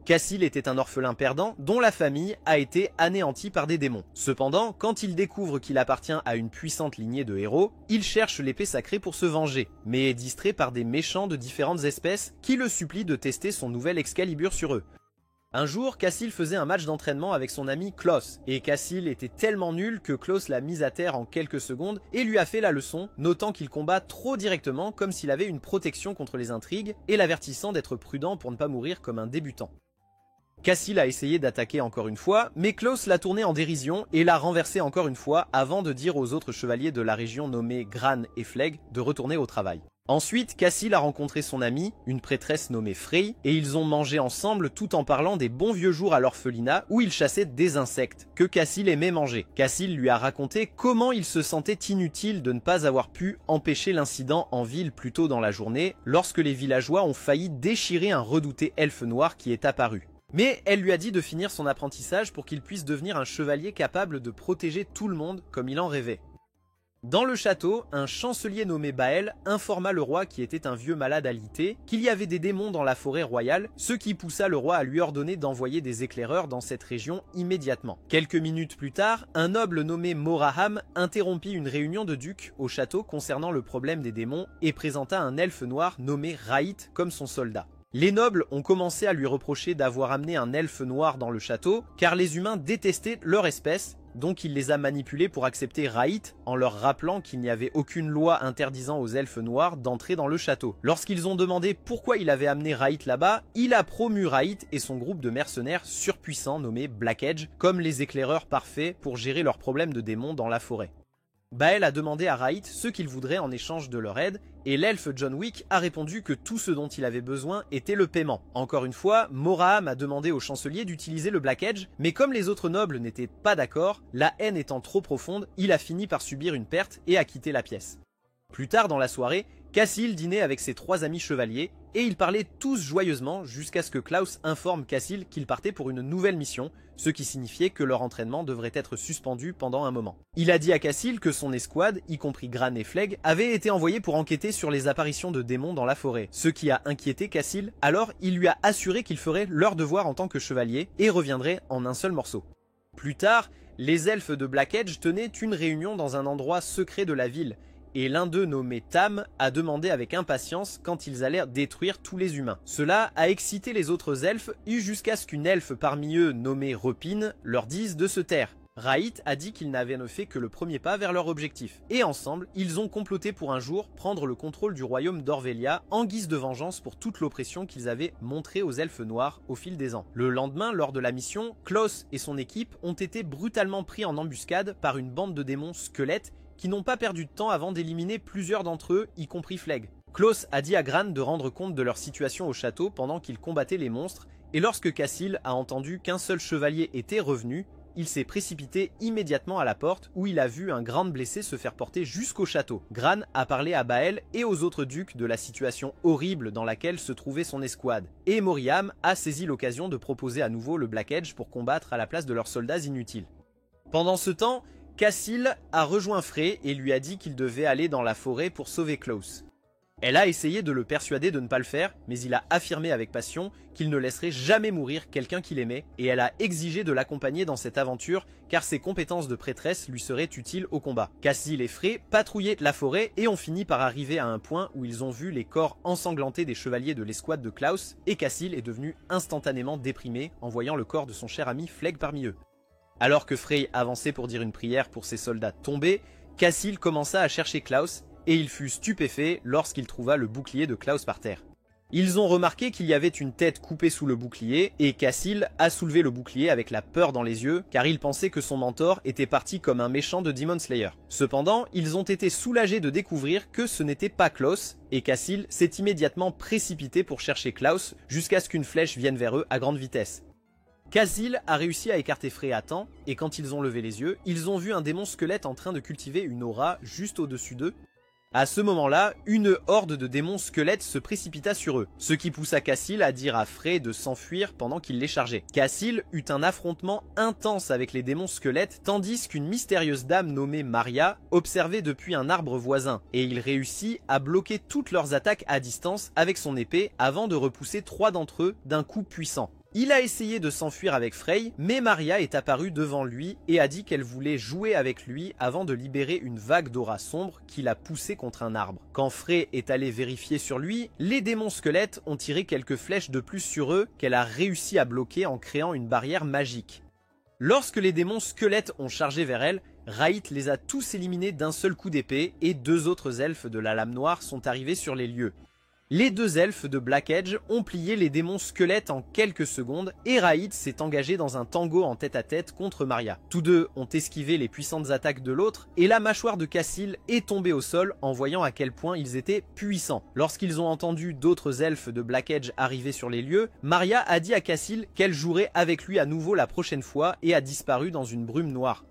Cassil était un orphelin perdant dont la famille a été anéantie par des démons. Cependant, quand il découvre qu'il appartient à une puissante lignée de héros, il cherche l'épée sacrée pour se venger, mais est distrait par des méchants de différentes espèces qui le supplient de tester son nouvel Excalibur sur eux. Un jour, Cassil faisait un match d'entraînement avec son ami Klaus, et Cassil était tellement nul que Klaus l'a mis à terre en quelques secondes et lui a fait la leçon, notant qu'il combat trop directement comme s'il avait une protection contre les intrigues et l'avertissant d'être prudent pour ne pas mourir comme un débutant. Cassil a essayé d'attaquer encore une fois, mais Klaus l'a tourné en dérision et l'a renversé encore une fois avant de dire aux autres chevaliers de la région nommés Gran et Fleg de retourner au travail. Ensuite, Cassil a rencontré son amie, une prêtresse nommée Frey, et ils ont mangé ensemble tout en parlant des bons vieux jours à l'orphelinat où ils chassaient des insectes, que Cassil aimait manger. Cassil lui a raconté comment il se sentait inutile de ne pas avoir pu empêcher l'incident en ville plus tôt dans la journée, lorsque les villageois ont failli déchirer un redouté elfe noir qui est apparu. Mais elle lui a dit de finir son apprentissage pour qu'il puisse devenir un chevalier capable de protéger tout le monde comme il en rêvait. Dans le château, un chancelier nommé Bael informa le roi, qui était un vieux malade alité, qu'il y avait des démons dans la forêt royale, ce qui poussa le roi à lui ordonner d'envoyer des éclaireurs dans cette région immédiatement. Quelques minutes plus tard, un noble nommé Moraham interrompit une réunion de ducs au château concernant le problème des démons et présenta un elfe noir nommé Raït comme son soldat. Les nobles ont commencé à lui reprocher d'avoir amené un elfe noir dans le château, car les humains détestaient leur espèce, donc il les a manipulés pour accepter Raït en leur rappelant qu'il n'y avait aucune loi interdisant aux elfes noirs d'entrer dans le château. Lorsqu'ils ont demandé pourquoi il avait amené Raït là-bas, il a promu Raït et son groupe de mercenaires surpuissants nommés Black Edge comme les éclaireurs parfaits pour gérer leurs problèmes de démons dans la forêt. Bael a demandé à Raït ce qu'il voudrait en échange de leur aide, et l'elfe John Wick a répondu que tout ce dont il avait besoin était le paiement. Encore une fois, Moraham a demandé au chancelier d'utiliser le Black Edge, mais comme les autres nobles n'étaient pas d'accord, la haine étant trop profonde, il a fini par subir une perte et a quitté la pièce. Plus tard dans la soirée, Cassil dînait avec ses 3 amis chevaliers, et ils parlaient tous joyeusement jusqu'à ce que Klaus informe Cassil qu'il partait pour une nouvelle mission, ce qui signifiait que leur entraînement devrait être suspendu pendant un moment. Il a dit à Cassil que son escouade, y compris Gran et Fleg, avait été envoyée pour enquêter sur les apparitions de démons dans la forêt, ce qui a inquiété Cassil, alors il lui a assuré qu'ils feraient leur devoir en tant que chevaliers et reviendraient en un seul morceau. Plus tard, les elfes de Black Edge tenaient une réunion dans un endroit secret de la ville, et l'un d'eux nommé Tam a demandé avec impatience quand ils allaient détruire tous les humains. Cela a excité les autres elfes jusqu'à ce qu'une elfe parmi eux nommée Repine leur dise de se taire. Raït a dit qu'ils n'avaient fait que le premier pas vers leur objectif, et ensemble, ils ont comploté pour un jour prendre le contrôle du royaume d'Orvelia en guise de vengeance pour toute l'oppression qu'ils avaient montrée aux elfes noirs au fil des ans. Le lendemain, lors de la mission, Klaus et son équipe ont été brutalement pris en embuscade par une bande de démons squelettes qui n'ont pas perdu de temps avant d'éliminer plusieurs d'entre eux, y compris Fleg. Klaus a dit à Gran de rendre compte de leur situation au château pendant qu'ils combattaient les monstres, et lorsque Cassil a entendu qu'un seul chevalier était revenu, il s'est précipité immédiatement à la porte où il a vu un grand blessé se faire porter jusqu'au château. Gran a parlé à Bael et aux autres ducs de la situation horrible dans laquelle se trouvait son escouade, et Moriham a saisi l'occasion de proposer à nouveau le Black Edge pour combattre à la place de leurs soldats inutiles. Pendant ce temps, Cassil a rejoint Frey et lui a dit qu'il devait aller dans la forêt pour sauver Klaus. Elle a essayé de le persuader de ne pas le faire, mais il a affirmé avec passion qu'il ne laisserait jamais mourir quelqu'un qu'il aimait, et elle a exigé de l'accompagner dans cette aventure car ses compétences de prêtresse lui seraient utiles au combat. Cassil et Frey patrouillaient la forêt et ont fini par arriver à un point où ils ont vu les corps ensanglantés des chevaliers de l'escouade de Klaus, et Cassil est devenu instantanément déprimé en voyant le corps de son cher ami Fleg parmi eux. Alors que Frey avançait pour dire une prière pour ses soldats tombés, Cassil commença à chercher Klaus, et il fut stupéfait lorsqu'il trouva le bouclier de Klaus par terre. Ils ont remarqué qu'il y avait une tête coupée sous le bouclier, et Cassil a soulevé le bouclier avec la peur dans les yeux, car il pensait que son mentor était parti comme un méchant de Demon Slayer. Cependant, ils ont été soulagés de découvrir que ce n'était pas Klaus, et Cassil s'est immédiatement précipité pour chercher Klaus, jusqu'à ce qu'une flèche vienne vers eux à grande vitesse. Cassil a réussi à écarter Frey à temps, et quand ils ont levé les yeux, ils ont vu un démon squelette en train de cultiver une aura juste au-dessus d'eux. À ce moment-là, une horde de démons squelettes se précipita sur eux, ce qui poussa Cassil à dire à Frey de s'enfuir pendant qu'il les chargeait. Cassil eut un affrontement intense avec les démons squelettes, tandis qu'une mystérieuse dame nommée Maria observait depuis un arbre voisin, et il réussit à bloquer toutes leurs attaques à distance avec son épée avant de repousser 3 d'entre eux d'un coup puissant. Il a essayé de s'enfuir avec Frey, mais Maria est apparue devant lui et a dit qu'elle voulait jouer avec lui avant de libérer une vague d'aura sombre qui l'a poussé contre un arbre. Quand Frey est allé vérifier sur lui, les démons squelettes ont tiré quelques flèches de plus sur eux qu'elle a réussi à bloquer en créant une barrière magique. Lorsque les démons squelettes ont chargé vers elle, Raït les a tous éliminés d'un seul coup d'épée et 2 autres elfes de la lame noire sont arrivés sur les lieux. Les 2 elfes de Black Edge ont plié les démons squelettes en quelques secondes et Raït s'est engagé dans un tango en tête-à-tête contre Maria. Tous deux ont esquivé les puissantes attaques de l'autre et la mâchoire de Cassil est tombée au sol en voyant à quel point ils étaient puissants. Lorsqu'ils ont entendu d'autres elfes de Black Edge arriver sur les lieux, Maria a dit à Cassil qu'elle jouerait avec lui à nouveau la prochaine fois et a disparu dans une brume noire.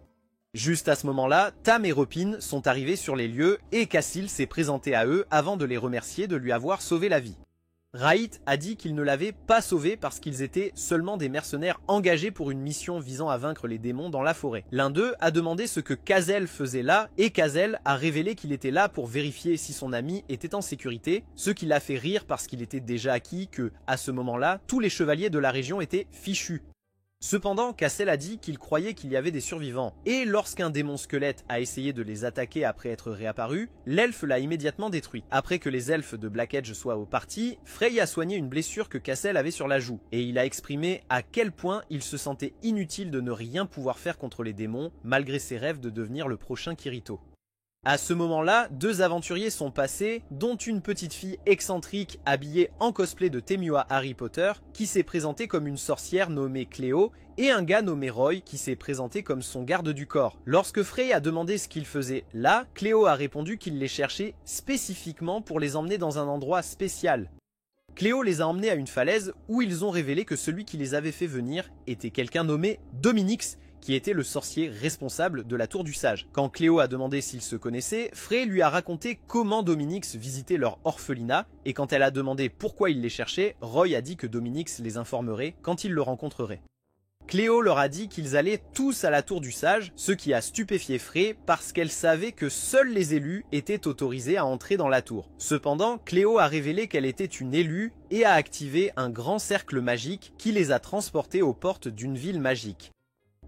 Juste à ce moment-là, Tam et Repin sont arrivés sur les lieux et Cassil s'est présenté à eux avant de les remercier de lui avoir sauvé la vie. Raït a dit qu'ils ne l'avaient pas sauvé parce qu'ils étaient seulement des mercenaires engagés pour une mission visant à vaincre les démons dans la forêt. L'un d'eux a demandé ce que Kazel faisait là et Kazel a révélé qu'il était là pour vérifier si son ami était en sécurité, ce qui l'a fait rire parce qu'il était déjà acquis que, à ce moment-là, tous les chevaliers de la région étaient fichus. Cependant, Cassel a dit qu'il croyait qu'il y avait des survivants, et lorsqu'un démon squelette a essayé de les attaquer après être réapparu, l'elfe l'a immédiatement détruit. Après que les elfes de Black Edge soient au parti, Frey a soigné une blessure que Cassel avait sur la joue, et il a exprimé à quel point il se sentait inutile de ne rien pouvoir faire contre les démons, malgré ses rêves de devenir le prochain Kirito. À ce moment-là, 2 aventuriers sont passés, dont une petite fille excentrique habillée en cosplay de Temua Harry Potter, qui s'est présentée comme une sorcière nommée Cléo, et un gars nommé Roy qui s'est présenté comme son garde du corps. Lorsque Frey a demandé ce qu'il faisait là, Cléo a répondu qu'il les cherchait spécifiquement pour les emmener dans un endroit spécial. Cléo les a emmenés à une falaise où ils ont révélé que celui qui les avait fait venir était quelqu'un nommé Dominix, qui était le sorcier responsable de la Tour du Sage. Quand Cléo a demandé s'ils se connaissaient, Frey lui a raconté comment Dominix visitait leur orphelinat, et quand elle a demandé pourquoi il les cherchait, Roy a dit que Dominix les informerait quand il le rencontrerait. Cléo leur a dit qu'ils allaient tous à la Tour du Sage, ce qui a stupéfié Frey parce qu'elle savait que seuls les élus étaient autorisés à entrer dans la tour. Cependant, Cléo a révélé qu'elle était une élue et a activé un grand cercle magique qui les a transportés aux portes d'une ville magique.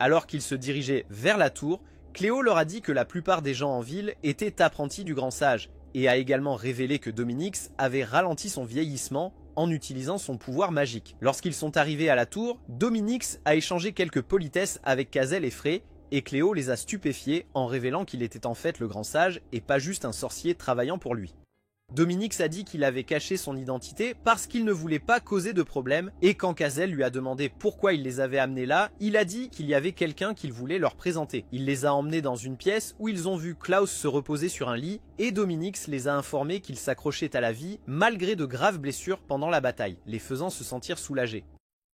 Alors qu'ils se dirigeaient vers la tour, Cléo leur a dit que la plupart des gens en ville étaient apprentis du grand sage et a également révélé que Dominix avait ralenti son vieillissement en utilisant son pouvoir magique. Lorsqu'ils sont arrivés à la tour, Dominix a échangé quelques politesses avec Cassel et Frey et Cléo les a stupéfiés en révélant qu'il était en fait le grand sage et pas juste un sorcier travaillant pour lui. Dominix a dit qu'il avait caché son identité parce qu'il ne voulait pas causer de problème et quand Cassel lui a demandé pourquoi il les avait amenés là, il a dit qu'il y avait quelqu'un qu'il voulait leur présenter. Il les a emmenés dans une pièce où ils ont vu Klaus se reposer sur un lit et Dominix les a informés qu'il s'accrochait à la vie malgré de graves blessures pendant la bataille, les faisant se sentir soulagés.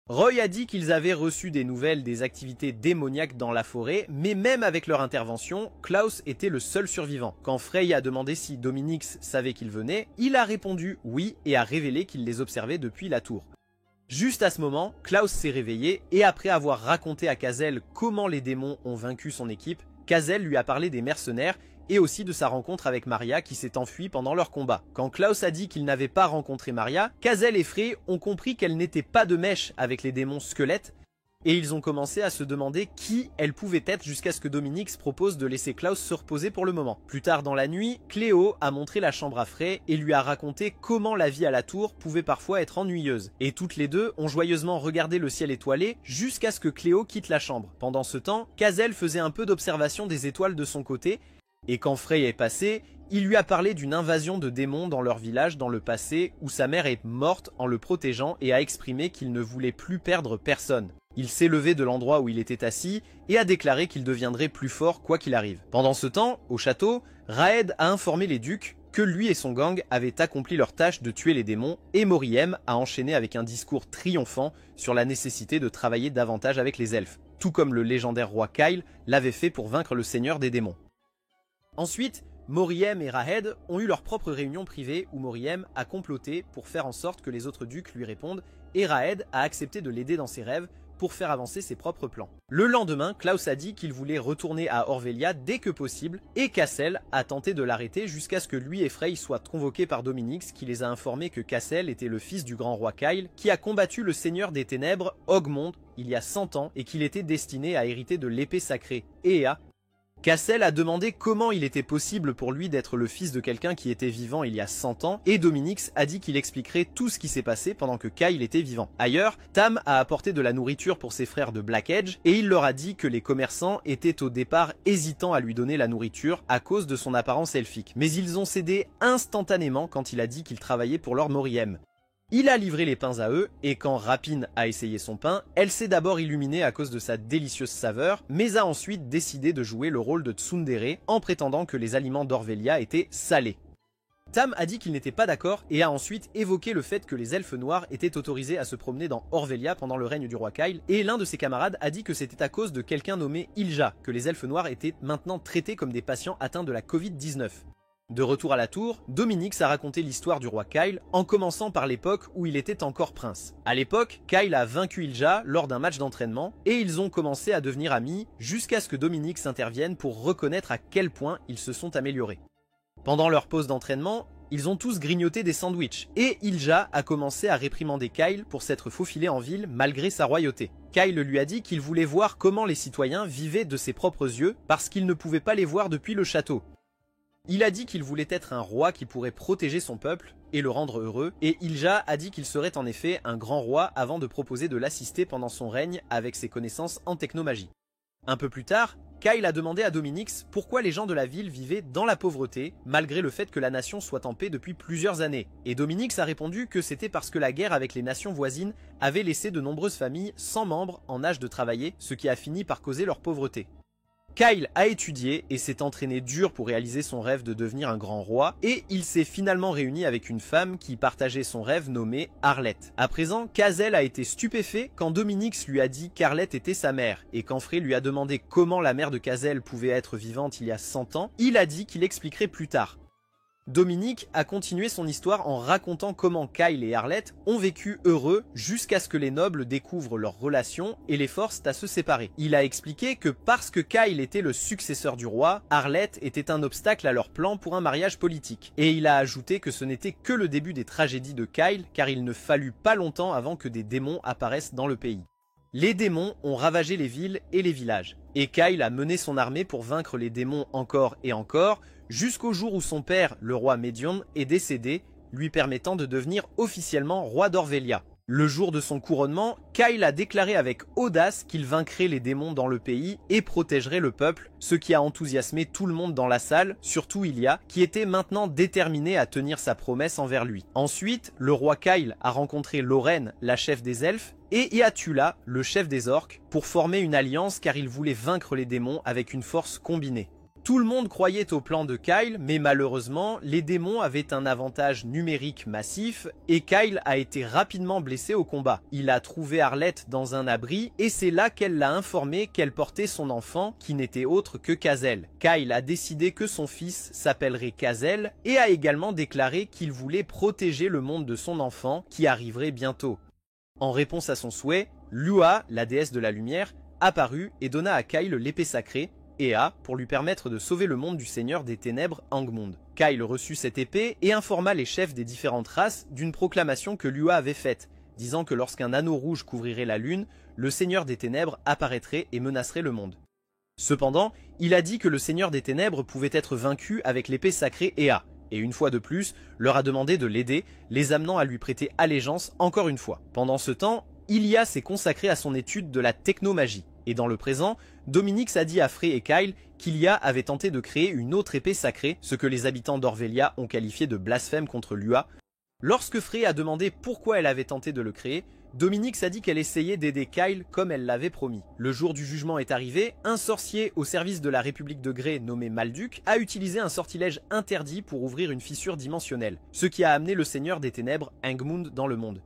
Roy a dit qu'ils avaient reçu des nouvelles des activités démoniaques dans la forêt, mais même avec leur intervention, Klaus était le seul survivant. Quand Frey a demandé si Dominix savait qu'ils venaient, il a répondu oui et a révélé qu'il les observait depuis la tour. Juste à ce moment, Klaus s'est réveillé et après avoir raconté à Cassel comment les démons ont vaincu son équipe, Cassel lui a parlé des mercenaires et aussi de sa rencontre avec Maria qui s'est enfuie pendant leur combat. Quand Klaus a dit qu'il n'avait pas rencontré Maria, Cassel et Frey ont compris qu'elle n'était pas de mèche avec les démons squelettes et ils ont commencé à se demander qui elle pouvait être jusqu'à ce que Dominix propose de laisser Klaus se reposer pour le moment. Plus tard dans la nuit, Cléo a montré la chambre à Frey et lui a raconté comment la vie à la tour pouvait parfois être ennuyeuse. Et toutes les deux ont joyeusement regardé le ciel étoilé jusqu'à ce que Cléo quitte la chambre. Pendant ce temps, Cassel faisait un peu d'observation des étoiles de son côté et quand Frey est passé, il lui a parlé d'une invasion de démons dans leur village dans le passé où sa mère est morte en le protégeant et a exprimé qu'il ne voulait plus perdre personne. Il s'est levé de l'endroit où il était assis et a déclaré qu'il deviendrait plus fort quoi qu'il arrive. Pendant ce temps, au château, Raed a informé les ducs que lui et son gang avaient accompli leur tâche de tuer les démons et Moriem a enchaîné avec un discours triomphant sur la nécessité de travailler davantage avec les elfes, tout comme le légendaire roi Kyle l'avait fait pour vaincre le seigneur des démons. Ensuite, Moriem et Raed ont eu leur propre réunion privée où Moriem a comploté pour faire en sorte que les autres ducs lui répondent et Raed a accepté de l'aider dans ses rêves pour faire avancer ses propres plans. Le lendemain, Klaus a dit qu'il voulait retourner à Orvelia dès que possible, et Cassel a tenté de l'arrêter jusqu'à ce que lui et Frey soient convoqués par Dominix, qui les a informés que Cassel était le fils du grand roi Kyle, qui a combattu le seigneur des ténèbres, Ogmund, il y a 100 ans, et qu'il était destiné à hériter de l'épée sacrée, Ea. Cassel a demandé comment il était possible pour lui d'être le fils de quelqu'un qui était vivant il y a 100 ans, et Dominix a dit qu'il expliquerait tout ce qui s'est passé pendant que Kyle était vivant. Ailleurs, Tam a apporté de la nourriture pour ses frères de Black Edge, et il leur a dit que les commerçants étaient au départ hésitants à lui donner la nourriture à cause de son apparence elfique, mais ils ont cédé instantanément quand il a dit qu'il travaillait pour leur Moriem. Il a livré les pains à eux, et quand Rapine a essayé son pain, elle s'est d'abord illuminée à cause de sa délicieuse saveur, mais a ensuite décidé de jouer le rôle de tsundere en prétendant que les aliments d'Orvelia étaient salés. Tam a dit qu'il n'était pas d'accord et a ensuite évoqué le fait que les elfes noirs étaient autorisés à se promener dans Orvelia pendant le règne du roi Kyle, et l'un de ses camarades a dit que c'était à cause de quelqu'un nommé Ilja que les elfes noirs étaient maintenant traités comme des patients atteints de la Covid-19. De retour à la tour, Dominix a raconté l'histoire du roi Kyle en commençant par l'époque où il était encore prince. À l'époque, Kyle a vaincu Ilja lors d'un match d'entraînement et ils ont commencé à devenir amis jusqu'à ce que Dominix intervienne pour reconnaître à quel point ils se sont améliorés. Pendant leur pause d'entraînement, ils ont tous grignoté des sandwichs et Ilja a commencé à réprimander Kyle pour s'être faufilé en ville malgré sa royauté. Kyle lui a dit qu'il voulait voir comment les citoyens vivaient de ses propres yeux parce qu'il ne pouvait pas les voir depuis le château. Il a dit qu'il voulait être un roi qui pourrait protéger son peuple et le rendre heureux, et Ilja a dit qu'il serait en effet un grand roi avant de proposer de l'assister pendant son règne avec ses connaissances en technomagie. Un peu plus tard, Kyle a demandé à Dominix pourquoi les gens de la ville vivaient dans la pauvreté, malgré le fait que la nation soit en paix depuis plusieurs années, et Dominix a répondu que c'était parce que la guerre avec les nations voisines avait laissé de nombreuses familles sans membres en âge de travailler, ce qui a fini par causer leur pauvreté. Kyle a étudié et s'est entraîné dur pour réaliser son rêve de devenir un grand roi, et il s'est finalement réuni avec une femme qui partageait son rêve nommée Arlette. À présent, Cassel a été stupéfait quand Dominix lui a dit qu'Arlette était sa mère, et quand Frey lui a demandé comment la mère de Cassel pouvait être vivante il y a 100 ans, il a dit qu'il expliquerait plus tard. Dominique a continué son histoire en racontant comment Kyle et Arlette ont vécu heureux jusqu'à ce que les nobles découvrent leur relation et les forcent à se séparer. Il a expliqué que parce que Kyle était le successeur du roi, Arlette était un obstacle à leur plan pour un mariage politique. Et il a ajouté que ce n'était que le début des tragédies de Kyle, car il ne fallut pas longtemps avant que des démons apparaissent dans le pays. Les démons ont ravagé les villes et les villages, et Kyle a mené son armée pour vaincre les démons encore et encore, jusqu'au jour où son père, le roi Medion, est décédé, lui permettant de devenir officiellement roi d'Orvelia. Le jour de son couronnement, Kyle a déclaré avec audace qu'il vaincrait les démons dans le pays et protégerait le peuple, ce qui a enthousiasmé tout le monde dans la salle, surtout Ilia, qui était maintenant déterminé à tenir sa promesse envers lui. Ensuite, le roi Kyle a rencontré Lorraine, la chef des elfes, et Eatula, le chef des orques, pour former une alliance car il voulait vaincre les démons avec une force combinée. Tout le monde croyait au plan de Kyle, mais malheureusement, les démons avaient un avantage numérique massif et Kyle a été rapidement blessé au combat. Il a trouvé Arlette dans un abri et c'est là qu'elle l'a informé qu'elle portait son enfant qui n'était autre que Cassel. Kyle a décidé que son fils s'appellerait Cassel et a également déclaré qu'il voulait protéger le monde de son enfant qui arriverait bientôt. En réponse à son souhait, Lua, la déesse de la lumière, apparut et donna à Kyle l'épée sacrée, Ea, pour lui permettre de sauver le monde du seigneur des ténèbres Angmund. Kyle reçut cette épée et informa les chefs des différentes races d'une proclamation que Lua avait faite, disant que lorsqu'un anneau rouge couvrirait la lune, le seigneur des ténèbres apparaîtrait et menacerait le monde. Cependant, il a dit que le seigneur des ténèbres pouvait être vaincu avec l'épée sacrée Ea, et une fois de plus, leur a demandé de l'aider, les amenant à lui prêter allégeance encore une fois. Pendant ce temps, Ilia s'est consacré à son étude de la technomagie. Et dans le présent, Dominix a dit à Frey et Kyle qu'Ilia avait tenté de créer une autre épée sacrée, ce que les habitants d'Orvelia ont qualifié de blasphème contre Lua. Lorsque Frey a demandé pourquoi elle avait tenté de le créer, Dominix a dit qu'elle essayait d'aider Kyle comme elle l'avait promis. Le jour du jugement est arrivé, un sorcier au service de la République de Grey nommé Malduc a utilisé un sortilège interdit pour ouvrir une fissure dimensionnelle, ce qui a amené le seigneur des ténèbres Angmund dans le monde.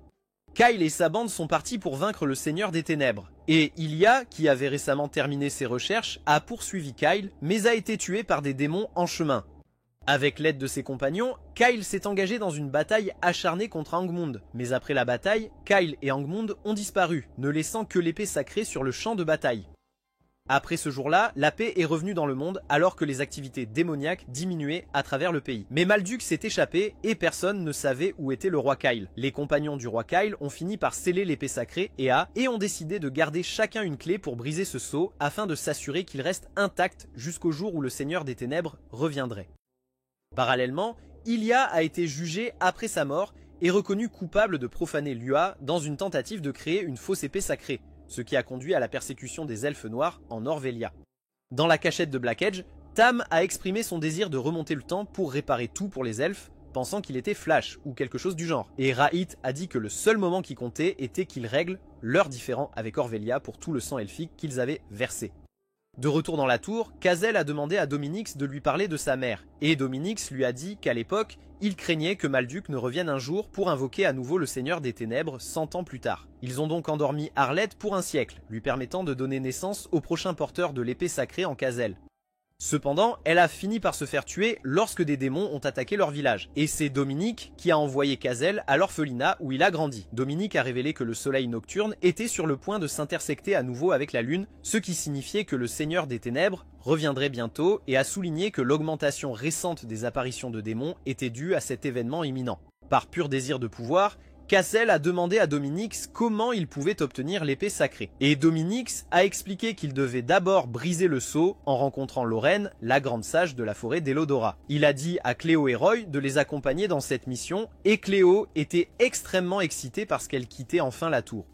Kyle et sa bande sont partis pour vaincre le seigneur des ténèbres, et Ilia, qui avait récemment terminé ses recherches, a poursuivi Kyle, mais a été tué par des démons en chemin. Avec l'aide de ses compagnons, Kyle s'est engagé dans une bataille acharnée contre Angmund. Mais après la bataille, Kyle et Angmund ont disparu, ne laissant que l'épée sacrée sur le champ de bataille. Après ce jour-là, la paix est revenue dans le monde alors que les activités démoniaques diminuaient à travers le pays. Mais Malduk s'est échappé et personne ne savait où était le roi Kyle. Les compagnons du roi Kyle ont fini par sceller l'épée sacrée et ont décidé de garder chacun une clé pour briser ce sceau afin de s'assurer qu'il reste intact jusqu'au jour où le Seigneur des Ténèbres reviendrait. Parallèlement, Ilia a été jugé après sa mort et reconnu coupable de profaner Lua dans une tentative de créer une fausse épée sacrée, ce qui a conduit à la persécution des elfes noirs en Orvelia. Dans la cachette de Black Edge, Tam a exprimé son désir de remonter le temps pour réparer tout pour les elfes, pensant qu'il était Flash ou quelque chose du genre. Et Rahit a dit que le seul moment qui comptait était qu'ils règlent leurs différends avec Orvelia pour tout le sang elfique qu'ils avaient versé. De retour dans la tour, Kazel a demandé à Dominix de lui parler de sa mère, et Dominix lui a dit qu'à l'époque, il craignait que Malduk ne revienne un jour pour invoquer à nouveau le Seigneur des Ténèbres 100 ans plus tard. Ils ont donc endormi Arlette pour un siècle, lui permettant de donner naissance au prochain porteur de l'épée sacrée en Kazel. Cependant, elle a fini par se faire tuer lorsque des démons ont attaqué leur village. Et c'est Dominique qui a envoyé Kazel à l'orphelinat où il a grandi. Dominique a révélé que le soleil nocturne était sur le point de s'intersecter à nouveau avec la lune, ce qui signifiait que le Seigneur des Ténèbres reviendrait bientôt et a souligné que l'augmentation récente des apparitions de démons était due à cet événement imminent. Par pur désir de pouvoir, Kazel a demandé à Dominix comment il pouvait obtenir l'épée sacrée. Et Dominix a expliqué qu'il devait d'abord briser le sceau en rencontrant Lorraine, la grande sage de la forêt d'Elodora. Il a dit à Cléo et Roy de les accompagner dans cette mission, et Cléo était extrêmement excitée parce qu'elle quittait enfin la tour.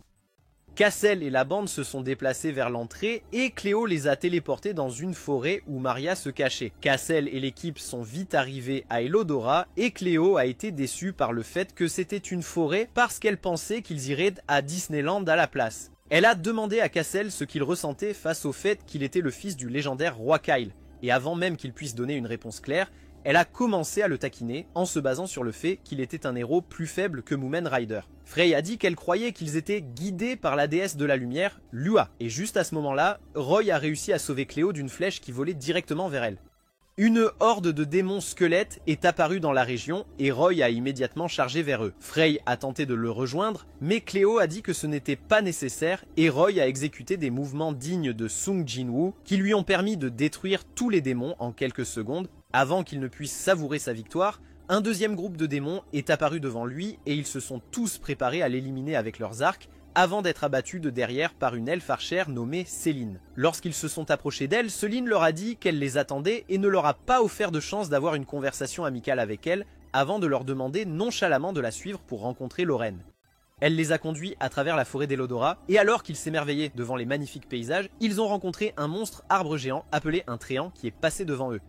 Cassel et la bande se sont déplacés vers l'entrée et Cléo les a téléportés dans une forêt où Maria se cachait. Cassel et l'équipe sont vite arrivés à Elodora et Cléo a été déçue par le fait que c'était une forêt parce qu'elle pensait qu'ils iraient à Disneyland à la place. Elle a demandé à Cassel ce qu'il ressentait face au fait qu'il était le fils du légendaire roi Kyle. Et avant même qu'il puisse donner une réponse claire, elle a commencé à le taquiner en se basant sur le fait qu'il était un héros plus faible que Moomin Rider. Frey a dit qu'elle croyait qu'ils étaient guidés par la déesse de la lumière, Lua. Et juste à ce moment-là, Roy a réussi à sauver Cléo d'une flèche qui volait directement vers elle. Une horde de démons squelettes est apparue dans la région et Roy a immédiatement chargé vers eux. Frey a tenté de le rejoindre, mais Cléo a dit que ce n'était pas nécessaire et Roy a exécuté des mouvements dignes de Sung Jinwoo qui lui ont permis de détruire tous les démons en quelques secondes. Avant qu'il ne puisse savourer sa victoire, un deuxième groupe de démons est apparu devant lui et ils se sont tous préparés à l'éliminer avec leurs arcs avant d'être abattus de derrière par une elfe archère nommée Céline. Lorsqu'ils se sont approchés d'elle, Céline leur a dit qu'elle les attendait et ne leur a pas offert de chance d'avoir une conversation amicale avec elle avant de leur demander nonchalamment de la suivre pour rencontrer Lorraine. Elle les a conduits à travers la forêt d'Elodora et alors qu'ils s'émerveillaient devant les magnifiques paysages, ils ont rencontré un monstre arbre géant appelé un Tréant qui est passé devant eux.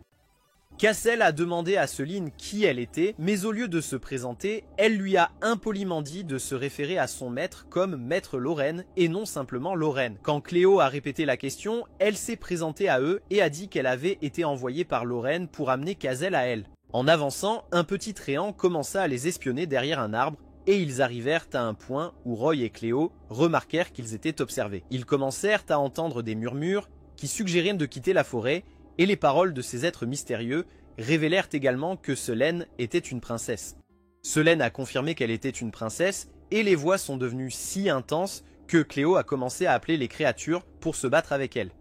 Cassel a demandé à Céline qui elle était, mais au lieu de se présenter, elle lui a impoliment dit de se référer à son maître comme maître Lorraine et non simplement Lorraine. Quand Cléo a répété la question, elle s'est présentée à eux et a dit qu'elle avait été envoyée par Lorraine pour amener Cassel à elle. En avançant, un petit Tréant commença à les espionner derrière un arbre et ils arrivèrent à un point où Roy et Cléo remarquèrent qu'ils étaient observés. Ils commencèrent à entendre des murmures qui suggéraient de quitter la forêt et les paroles de ces êtres mystérieux révélèrent également que Selene était une princesse. Selene a confirmé qu'elle était une princesse et les voix sont devenues si intenses que Cléo a commencé à appeler les créatures pour se battre avec elle.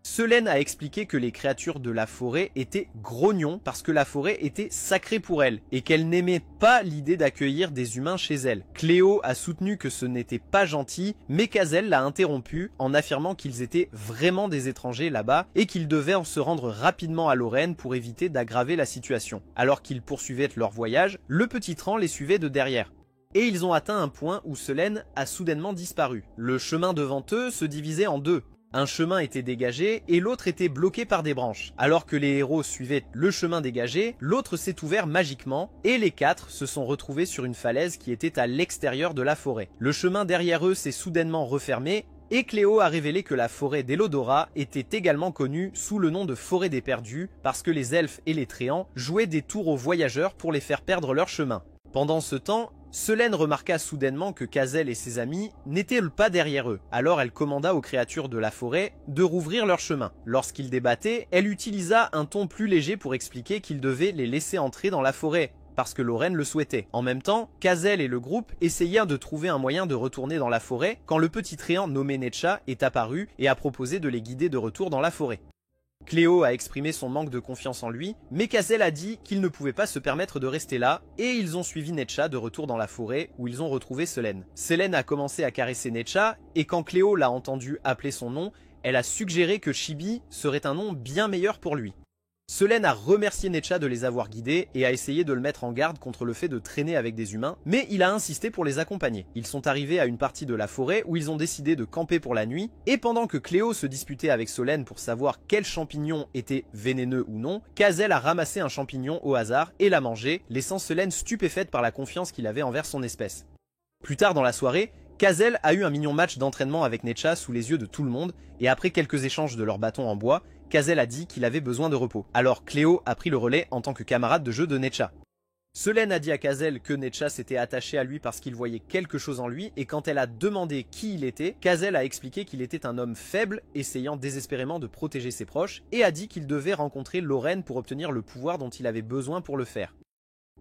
Selene a expliqué que les créatures de la forêt étaient grognons parce que la forêt était sacrée pour elle et qu'elle n'aimait pas l'idée d'accueillir des humains chez elle. Cléo a soutenu que ce n'était pas gentil, mais Cassel l'a interrompu en affirmant qu'ils étaient vraiment des étrangers là-bas et qu'ils devaient se rendre rapidement à Lorraine pour éviter d'aggraver la situation. Alors qu'ils poursuivaient leur voyage, le petit Tran les suivait de derrière. Et ils ont atteint un point où Selene a soudainement disparu. Le chemin devant eux se divisait en deux. Un chemin était dégagé et l'autre était bloqué par des branches. Alors que les héros suivaient le chemin dégagé, l'autre s'est ouvert magiquement et les quatre se sont retrouvés sur une falaise qui était à l'extérieur de la forêt. Le chemin derrière eux s'est soudainement refermé et Cléo a révélé que la forêt d'Elodora était également connue sous le nom de forêt des perdus parce que les elfes et les Tréants jouaient des tours aux voyageurs pour les faire perdre leur chemin. Pendant ce temps, Selene remarqua soudainement que Kazel et ses amis n'étaient pas derrière eux. Alors elle commanda aux créatures de la forêt de rouvrir leur chemin. Lorsqu'ils débattaient, elle utilisa un ton plus léger pour expliquer qu'ils devaient les laisser entrer dans la forêt, parce que Lorraine le souhaitait. En même temps, Kazel et le groupe essayèrent de trouver un moyen de retourner dans la forêt quand le petit tréant nommé Necha est apparu et a proposé de les guider de retour dans la forêt. Cléo a exprimé son manque de confiance en lui, mais Kazel a dit qu'il ne pouvait pas se permettre de rester là, et ils ont suivi Necha de retour dans la forêt où ils ont retrouvé Selene. Selene a commencé à caresser Necha, et quand Cléo l'a entendu appeler son nom, elle a suggéré que Chibi serait un nom bien meilleur pour lui. Selene a remercié Necha de les avoir guidés et a essayé de le mettre en garde contre le fait de traîner avec des humains, mais il a insisté pour les accompagner. Ils sont arrivés à une partie de la forêt où ils ont décidé de camper pour la nuit, et pendant que Cléo se disputait avec Selene pour savoir quel champignon était vénéneux ou non, Kazel a ramassé un champignon au hasard et l'a mangé, laissant Selene stupéfaite par la confiance qu'il avait envers son espèce. Plus tard dans la soirée, Kazel a eu un mignon match d'entraînement avec Necha sous les yeux de tout le monde, et après quelques échanges de leurs bâtons en bois, Kazel a dit qu'il avait besoin de repos. Alors Cléo a pris le relais en tant que camarade de jeu de Necha. Selene a dit à Kazel que Necha s'était attaché à lui parce qu'il voyait quelque chose en lui, et quand elle a demandé qui il était, Kazel a expliqué qu'il était un homme faible, essayant désespérément de protéger ses proches, et a dit qu'il devait rencontrer Lorraine pour obtenir le pouvoir dont il avait besoin pour le faire.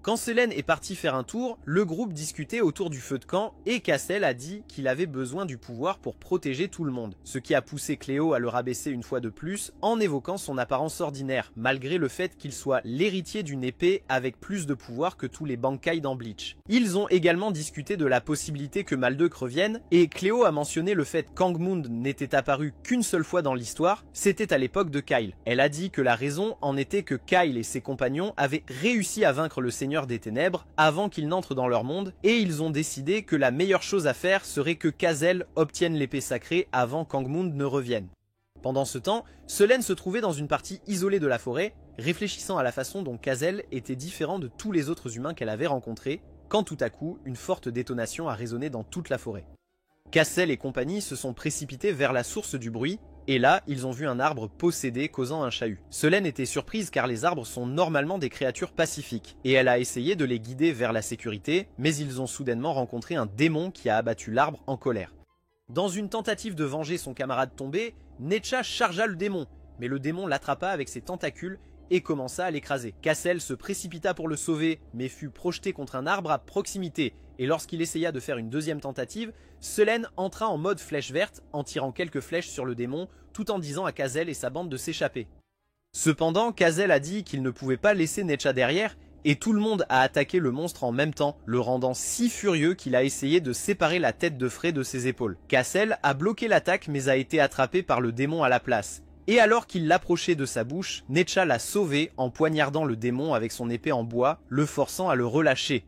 Quand Selene est parti faire un tour, le groupe discutait autour du feu de camp et Kazel a dit qu'il avait besoin du pouvoir pour protéger tout le monde, ce qui a poussé Cléo à le rabaisser une fois de plus en évoquant son apparence ordinaire, malgré le fait qu'il soit l'héritier d'une épée avec plus de pouvoir que tous les Bankai dans Bleach. Ils ont également discuté de la possibilité que Maldek revienne, et Cléo a mentionné le fait qu'Angmund n'était apparu qu'une seule fois dans l'histoire, c'était à l'époque de Kyle. Elle a dit que la raison en était que Kyle et ses compagnons avaient réussi à vaincre le Seigneur des Ténèbres avant qu'ils n'entrent dans leur monde, et ils ont décidé que la meilleure chose à faire serait que Kazel obtienne l'épée sacrée avant qu'Angmund ne revienne. Pendant ce temps, Selene se trouvait dans une partie isolée de la forêt, réfléchissant à la façon dont Kazel était différent de tous les autres humains qu'elle avait rencontrés, quand tout à coup, une forte détonation a résonné dans toute la forêt. Kazel et compagnie se sont précipités vers la source du bruit, et là, ils ont vu un arbre possédé causant un chahut. Selene était surprise car les arbres sont normalement des créatures pacifiques, et elle a essayé de les guider vers la sécurité, mais ils ont soudainement rencontré un démon qui a abattu l'arbre en colère. Dans une tentative de venger son camarade tombé, Necha chargea le démon, mais le démon l'attrapa avec ses tentacules et commença à l'écraser. Kazel se précipita pour le sauver, mais fut projeté contre un arbre à proximité, et lorsqu'il essaya de faire une deuxième tentative, Selene entra en mode flèche verte en tirant quelques flèches sur le démon tout en disant à Kazel et sa bande de s'échapper. Cependant, Kazel a dit qu'il ne pouvait pas laisser Necha derrière et tout le monde a attaqué le monstre en même temps, le rendant si furieux qu'il a essayé de séparer la tête de Frey de ses épaules. Kazel a bloqué l'attaque mais a été attrapé par le démon à la place. Et alors qu'il l'approchait de sa bouche, Necha l'a sauvé en poignardant le démon avec son épée en bois, le forçant à le relâcher.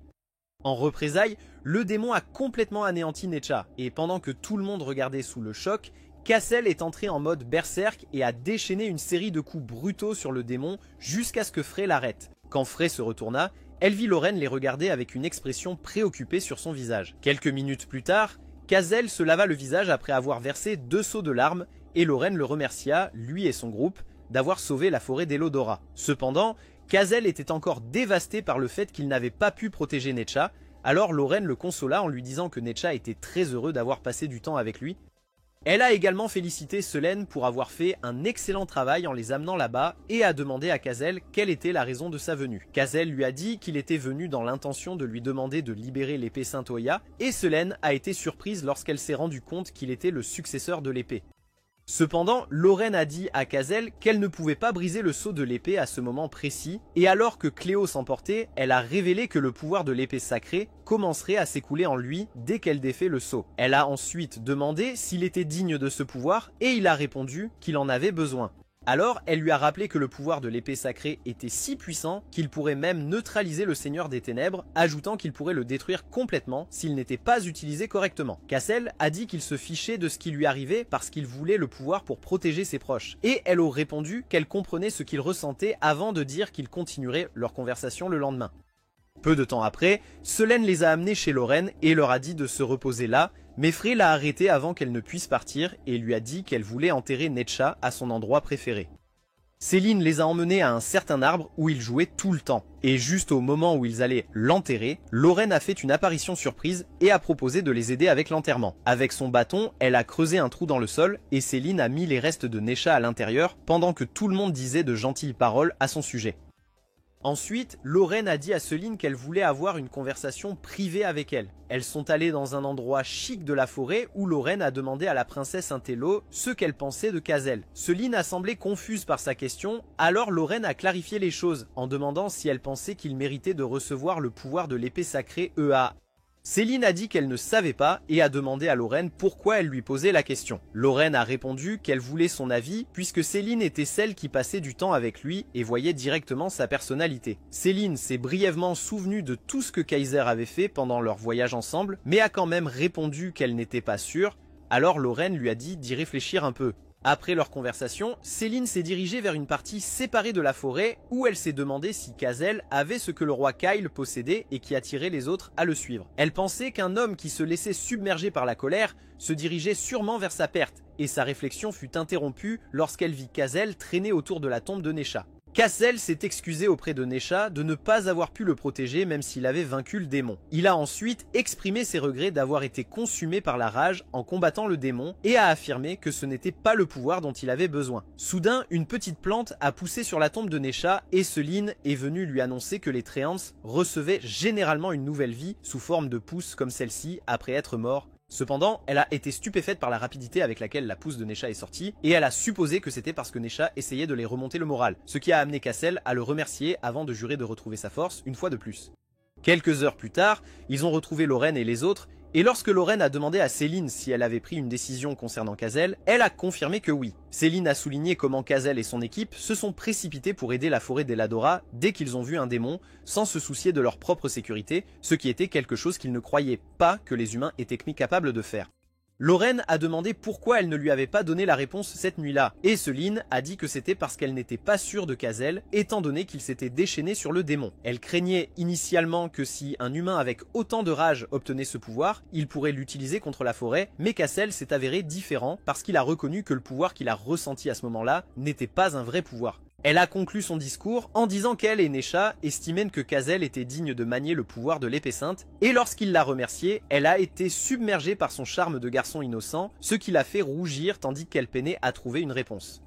En représailles, le démon a complètement anéanti Necha, et pendant que tout le monde regardait sous le choc, Kazel est entré en mode berserk et a déchaîné une série de coups brutaux sur le démon jusqu'à ce que Frey l'arrête. Quand Frey se retourna, elle vit Lorraine les regarder avec une expression préoccupée sur son visage. Quelques minutes plus tard, Kazel se lava le visage après avoir versé 2 seaux de larmes, et Lorraine le remercia, lui et son groupe, d'avoir sauvé la forêt d'Elodora. Cependant, Kazel était encore dévasté par le fait qu'il n'avait pas pu protéger Necha, alors Lorraine le consola en lui disant que Necha était très heureux d'avoir passé du temps avec lui. Elle a également félicité Selene pour avoir fait un excellent travail en les amenant là-bas et a demandé à Kazel quelle était la raison de sa venue. Kazel lui a dit qu'il était venu dans l'intention de lui demander de libérer l'épée Saint-Oya, et Selene a été surprise lorsqu'elle s'est rendue compte qu'il était le successeur de l'épée. Cependant, Lorraine a dit à Kazel qu'elle ne pouvait pas briser le sceau de l'épée à ce moment précis, et alors que Cléo s'emportait, elle a révélé que le pouvoir de l'épée sacrée commencerait à s'écouler en lui dès qu'elle défait le sceau. Elle a ensuite demandé s'il était digne de ce pouvoir, et il a répondu qu'il en avait besoin. Alors, elle lui a rappelé que le pouvoir de l'épée sacrée était si puissant qu'il pourrait même neutraliser le Seigneur des Ténèbres, ajoutant qu'il pourrait le détruire complètement s'il n'était pas utilisé correctement. Kazel a dit qu'il se fichait de ce qui lui arrivait parce qu'il voulait le pouvoir pour protéger ses proches. Et elle a répondu qu'elle comprenait ce qu'il ressentait avant de dire qu'ils continueraient leur conversation le lendemain. Peu de temps après, Selene les a amenés chez Lorraine et leur a dit de se reposer là, mais Frey l'a arrêtée avant qu'elle ne puisse partir et lui a dit qu'elle voulait enterrer Necha à son endroit préféré. Céline les a emmenés à un certain arbre où ils jouaient tout le temps. Et juste au moment où ils allaient l'enterrer, Lorraine a fait une apparition surprise et a proposé de les aider avec l'enterrement. Avec son bâton, elle a creusé un trou dans le sol et Céline a mis les restes de Nesha à l'intérieur pendant que tout le monde disait de gentilles paroles à son sujet. Ensuite, Lorraine a dit à Céline qu'elle voulait avoir une conversation privée avec elle. Elles sont allées dans un endroit chic de la forêt où Lorraine a demandé à la princesse Intello ce qu'elle pensait de Kazel. Céline a semblé confuse par sa question, alors Lorraine a clarifié les choses en demandant si elle pensait qu'il méritait de recevoir le pouvoir de l'épée sacrée Ea. Céline a dit qu'elle ne savait pas et a demandé à Lorraine pourquoi elle lui posait la question. Lorraine a répondu qu'elle voulait son avis puisque Céline était celle qui passait du temps avec lui et voyait directement sa personnalité. Céline s'est brièvement souvenue de tout ce que Kaiser avait fait pendant leur voyage ensemble, mais a quand même répondu qu'elle n'était pas sûre, alors Lorraine lui a dit d'y réfléchir un peu. Après leur conversation, Céline s'est dirigée vers une partie séparée de la forêt où elle s'est demandé si Kazel avait ce que le roi Kyle possédait et qui attirait les autres à le suivre. Elle pensait qu'un homme qui se laissait submerger par la colère se dirigeait sûrement vers sa perte, et sa réflexion fut interrompue lorsqu'elle vit Kazel traîner autour de la tombe de Nesha. Kazel s'est excusé auprès de Nesha de ne pas avoir pu le protéger même s'il avait vaincu le démon. Il a ensuite exprimé ses regrets d'avoir été consumé par la rage en combattant le démon et a affirmé que ce n'était pas le pouvoir dont il avait besoin. Soudain, une petite plante a poussé sur la tombe de Nesha et Céline est venue lui annoncer que les Treants recevaient généralement une nouvelle vie sous forme de pousse comme celle-ci après être morts. Cependant, elle a été stupéfaite par la rapidité avec laquelle la pousse de Nesha est sortie, et elle a supposé que c'était parce que Nesha essayait de les remonter le moral, ce qui a amené Kazel à le remercier avant de jurer de retrouver sa force une fois de plus. Quelques heures plus tard, ils ont retrouvé Lorraine et les autres, et lorsque Lorraine a demandé à Céline si elle avait pris une décision concernant Kazel, elle a confirmé que oui. Céline a souligné comment Kazel et son équipe se sont précipités pour aider la forêt d'Eladora dès qu'ils ont vu un démon, sans se soucier de leur propre sécurité, ce qui était quelque chose qu'ils ne croyaient pas que les humains étaient capables de faire. Lorraine a demandé pourquoi elle ne lui avait pas donné la réponse cette nuit-là, et Céline a dit que c'était parce qu'elle n'était pas sûre de Kazel, étant donné qu'il s'était déchaîné sur le démon. Elle craignait initialement que si un humain avec autant de rage obtenait ce pouvoir, il pourrait l'utiliser contre la forêt, mais Kazel s'est avéré différent parce qu'il a reconnu que le pouvoir qu'il a ressenti à ce moment-là n'était pas un vrai pouvoir. Elle a conclu son discours en disant qu'elle et Nesha estimaient que Kazel était digne de manier le pouvoir de l'épée sainte, et lorsqu'il l'a remerciée, elle a été submergée par son charme de garçon innocent, ce qui l'a fait rougir tandis qu'elle peinait à trouver une réponse.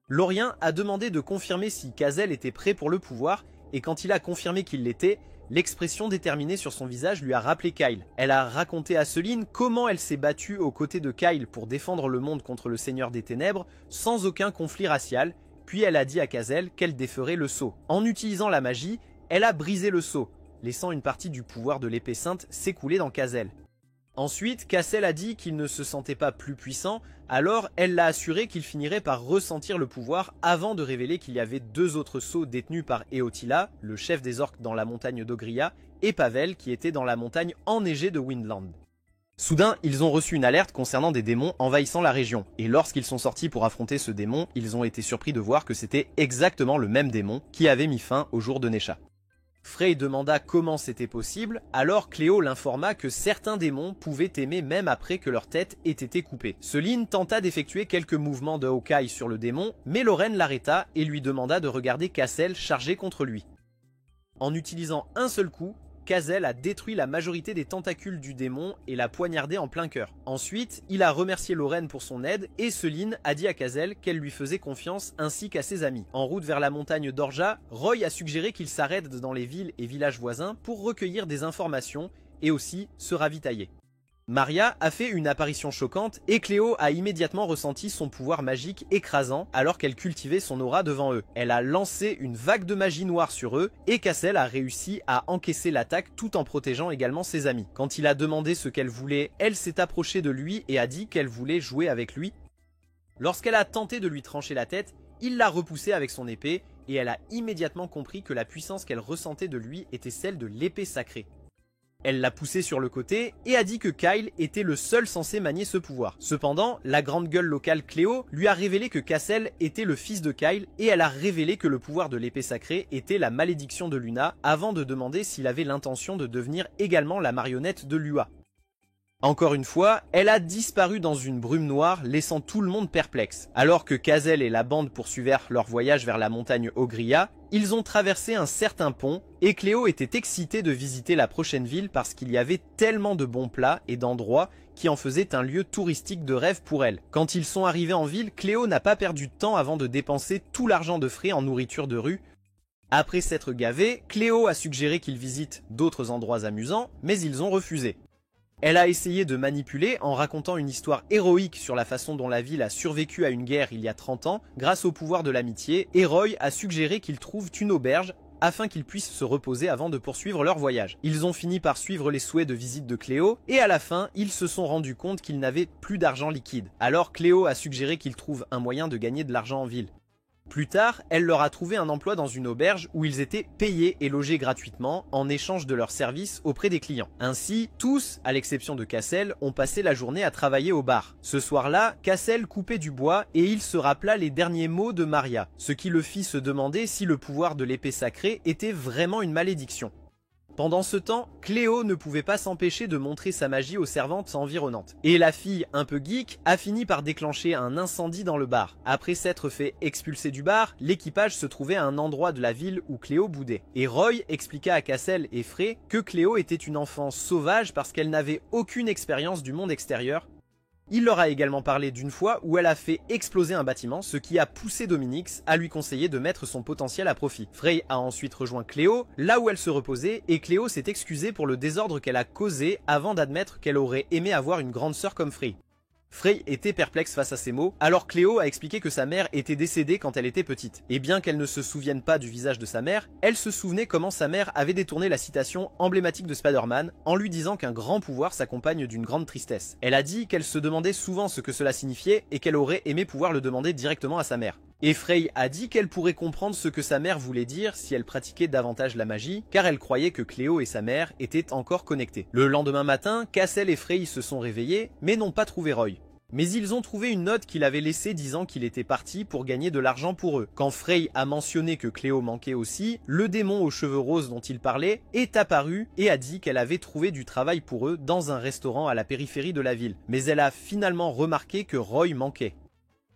Lorien a demandé de confirmer si Kazel était prêt pour le pouvoir, et quand il a confirmé qu'il l'était, l'expression déterminée sur son visage lui a rappelé Kyle. Elle a raconté à Céline comment elle s'est battue aux côtés de Kyle pour défendre le monde contre le Seigneur des Ténèbres sans aucun conflit racial, puis elle a dit à Kazel qu'elle déferait le sceau. En utilisant la magie, elle a brisé le sceau, laissant une partie du pouvoir de l'épée sainte s'écouler dans Kazel. Ensuite, Kazel a dit qu'il ne se sentait pas plus puissant, alors elle l'a assuré qu'il finirait par ressentir le pouvoir avant de révéler qu'il y avait deux autres sceaux détenus par Eotila, le chef des orques dans la montagne d'Ogria, et Pavel qui était dans la montagne enneigée de Windland. Soudain, ils ont reçu une alerte concernant des démons envahissant la région, et lorsqu'ils sont sortis pour affronter ce démon, ils ont été surpris de voir que c'était exactement le même démon qui avait mis fin au jour de Nesha. Frey demanda comment c'était possible, alors Cléo l'informa que certains démons pouvaient aimer même après que leur tête ait été coupée. Céline tenta d'effectuer quelques mouvements de Hawkeye sur le démon, mais Lorraine l'arrêta et lui demanda de regarder Kazel chargé contre lui. En utilisant un seul coup, Kazel a détruit la majorité des tentacules du démon et l'a poignardé en plein cœur. Ensuite, il a remercié Lorraine pour son aide et Céline a dit à Kazel qu'elle lui faisait confiance ainsi qu'à ses amis. En route vers la montagne d'Orja, Roy a suggéré qu'il s'arrête dans les villes et villages voisins pour recueillir des informations et aussi se ravitailler. Maria a fait une apparition choquante et Cléo a immédiatement ressenti son pouvoir magique écrasant alors qu'elle cultivait son aura devant eux. Elle a lancé une vague de magie noire sur eux et Kazel a réussi à encaisser l'attaque tout en protégeant également ses amis. Quand il a demandé ce qu'elle voulait, elle s'est approchée de lui et a dit qu'elle voulait jouer avec lui. Lorsqu'elle a tenté de lui trancher la tête, il l'a repoussée avec son épée et elle a immédiatement compris que la puissance qu'elle ressentait de lui était celle de l'épée sacrée. Elle l'a poussé sur le côté et a dit que Kyle était le seul censé manier ce pouvoir. Cependant, la grande gueule locale Cléo lui a révélé que Kazel était le fils de Kyle et elle a révélé que le pouvoir de l'épée sacrée était la malédiction de Luna avant de demander s'il avait l'intention de devenir également la marionnette de Lua. Encore une fois, elle a disparu dans une brume noire, laissant tout le monde perplexe. Alors que Kazel et la bande poursuivaient leur voyage vers la montagne Ogria, ils ont traversé un certain pont, et Cléo était excitée de visiter la prochaine ville parce qu'il y avait tellement de bons plats et d'endroits qui en faisaient un lieu touristique de rêve pour elle. Quand ils sont arrivés en ville, Cléo n'a pas perdu de temps avant de dépenser tout l'argent de frais en nourriture de rue. Après s'être gavés, Cléo a suggéré qu'ils visitent d'autres endroits amusants, mais ils ont refusé. Elle a essayé de manipuler en racontant une histoire héroïque sur la façon dont la ville a survécu à une guerre il y a 30 ans grâce au pouvoir de l'amitié, et Roy a suggéré qu'ils trouvent une auberge afin qu'ils puissent se reposer avant de poursuivre leur voyage. Ils ont fini par suivre les souhaits de visite de Cléo, et à la fin, ils se sont rendus compte qu'ils n'avaient plus d'argent liquide. Alors Cléo a suggéré qu'ils trouvent un moyen de gagner de l'argent en ville. Plus tard, elle leur a trouvé un emploi dans une auberge où ils étaient payés et logés gratuitement en échange de leurs services auprès des clients. Ainsi, tous, à l'exception de Cassel, ont passé la journée à travailler au bar. Ce soir-là, Cassel coupait du bois et il se rappela les derniers mots de Maria, ce qui le fit se demander si le pouvoir de l'épée sacrée était vraiment une malédiction. Pendant ce temps, Cléo ne pouvait pas s'empêcher de montrer sa magie aux servantes environnantes. Et la fille, un peu geek, a fini par déclencher un incendie dans le bar. Après s'être fait expulser du bar, l'équipage se trouvait à un endroit de la ville où Cléo boudait. Et Roy expliqua à Cassel et Frey que Cléo était une enfant sauvage parce qu'elle n'avait aucune expérience du monde extérieur. Il leur a également parlé d'une fois où elle a fait exploser un bâtiment, ce qui a poussé Dominix à lui conseiller de mettre son potentiel à profit. Frey a ensuite rejoint Cléo, là où elle se reposait, et Cléo s'est excusée pour le désordre qu'elle a causé avant d'admettre qu'elle aurait aimé avoir une grande sœur comme Frey. Frey était perplexe face à ces mots, alors Cléo a expliqué que sa mère était décédée quand elle était petite. Et bien qu'elle ne se souvienne pas du visage de sa mère, elle se souvenait comment sa mère avait détourné la citation emblématique de Spider-Man en lui disant qu'un grand pouvoir s'accompagne d'une grande tristesse. Elle a dit qu'elle se demandait souvent ce que cela signifiait et qu'elle aurait aimé pouvoir le demander directement à sa mère. Et Frey a dit qu'elle pourrait comprendre ce que sa mère voulait dire si elle pratiquait davantage la magie, car elle croyait que Cléo et sa mère étaient encore connectés. Le lendemain matin, Cassel et Frey se sont réveillés, mais n'ont pas trouvé Roy. Mais ils ont trouvé une note qu'il avait laissée disant qu'il était parti pour gagner de l'argent pour eux. Quand Frey a mentionné que Cléo manquait aussi, le démon aux cheveux roses dont il parlait est apparu et a dit qu'elle avait trouvé du travail pour eux dans un restaurant à la périphérie de la ville. Mais elle a finalement remarqué que Roy manquait.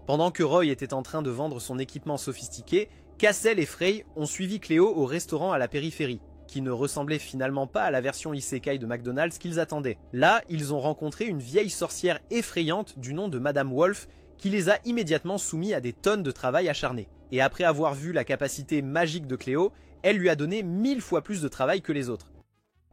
Pendant que Roy était en train de vendre son équipement sophistiqué, Cassel et Frey ont suivi Cléo au restaurant à la périphérie, qui ne ressemblait finalement pas à la version isekai de McDonald's qu'ils attendaient. Là, ils ont rencontré une vieille sorcière effrayante du nom de Madame Wolf qui les a immédiatement soumis à des tonnes de travail acharné. Et après avoir vu la capacité magique de Cléo, elle lui a donné 1000 fois plus de travail que les autres.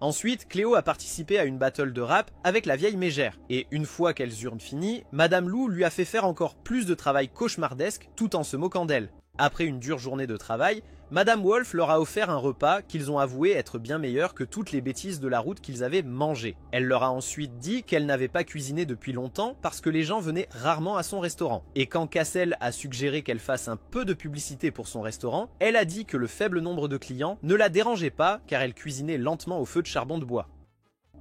Ensuite, Cléo a participé à une battle de rap avec la vieille mégère, et une fois qu'elles eurent fini, Madame Lou lui a fait faire encore plus de travail cauchemardesque tout en se moquant d'elle. Après une dure journée de travail, Madame Wolf leur a offert un repas qu'ils ont avoué être bien meilleur que toutes les bêtises de la route qu'ils avaient mangées. Elle leur a ensuite dit qu'elle n'avait pas cuisiné depuis longtemps parce que les gens venaient rarement à son restaurant. Et quand Cassel a suggéré qu'elle fasse un peu de publicité pour son restaurant, elle a dit que le faible nombre de clients ne la dérangeait pas car elle cuisinait lentement au feu de charbon de bois.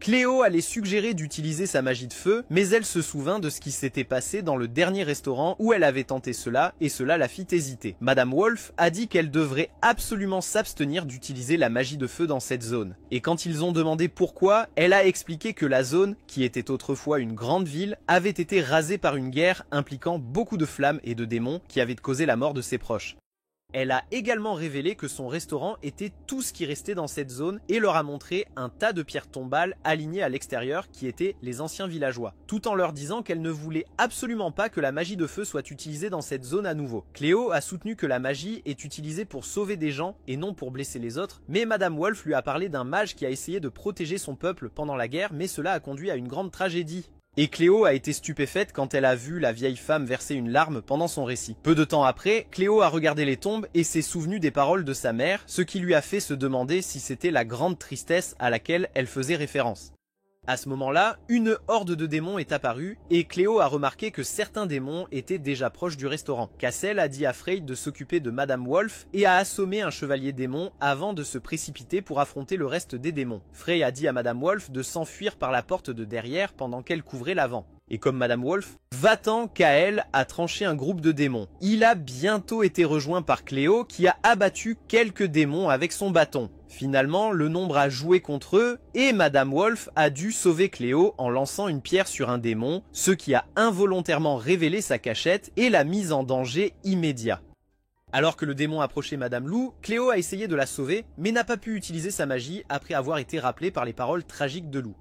Cléo allait suggérer d'utiliser sa magie de feu, mais elle se souvint de ce qui s'était passé dans le dernier restaurant où elle avait tenté cela, et cela la fit hésiter. Madame Wolf a dit qu'elle devrait absolument s'abstenir d'utiliser la magie de feu dans cette zone. Et quand ils ont demandé pourquoi, elle a expliqué que la zone, qui était autrefois une grande ville, avait été rasée par une guerre impliquant beaucoup de flammes et de démons qui avaient causé la mort de ses proches. Elle a également révélé que son restaurant était tout ce qui restait dans cette zone et leur a montré un tas de pierres tombales alignées à l'extérieur qui étaient les anciens villageois, tout en leur disant qu'elle ne voulait absolument pas que la magie de feu soit utilisée dans cette zone à nouveau. Cléo a soutenu que la magie est utilisée pour sauver des gens et non pour blesser les autres, mais Madame Wolf lui a parlé d'un mage qui a essayé de protéger son peuple pendant la guerre, mais cela a conduit à une grande tragédie. Et Cléo a été stupéfaite quand elle a vu la vieille femme verser une larme pendant son récit. Peu de temps après, Cléo a regardé les tombes et s'est souvenue des paroles de sa mère, ce qui lui a fait se demander si c'était la grande tristesse à laquelle elle faisait référence. À ce moment-là, une horde de démons est apparue et Cléo a remarqué que certains démons étaient déjà proches du restaurant. Cassel a dit à Frey de s'occuper de Madame Wolf et a assommé un chevalier démon avant de se précipiter pour affronter le reste des démons. Frey a dit à Madame Wolf de s'enfuir par la porte de derrière pendant qu'elle couvrait l'avant. Et comme Madame Wolf, va-t'en Kael a tranché un groupe de démons. Il a bientôt été rejoint par Cléo qui a abattu quelques démons avec son bâton. Finalement, le nombre a joué contre eux et Madame Wolf a dû sauver Cléo en lançant une pierre sur un démon, ce qui a involontairement révélé sa cachette et l'a mise en danger immédiat. Alors que le démon approchait Madame Lou, Cléo a essayé de la sauver, mais n'a pas pu utiliser sa magie après avoir été rappelée par les paroles tragiques de Lou.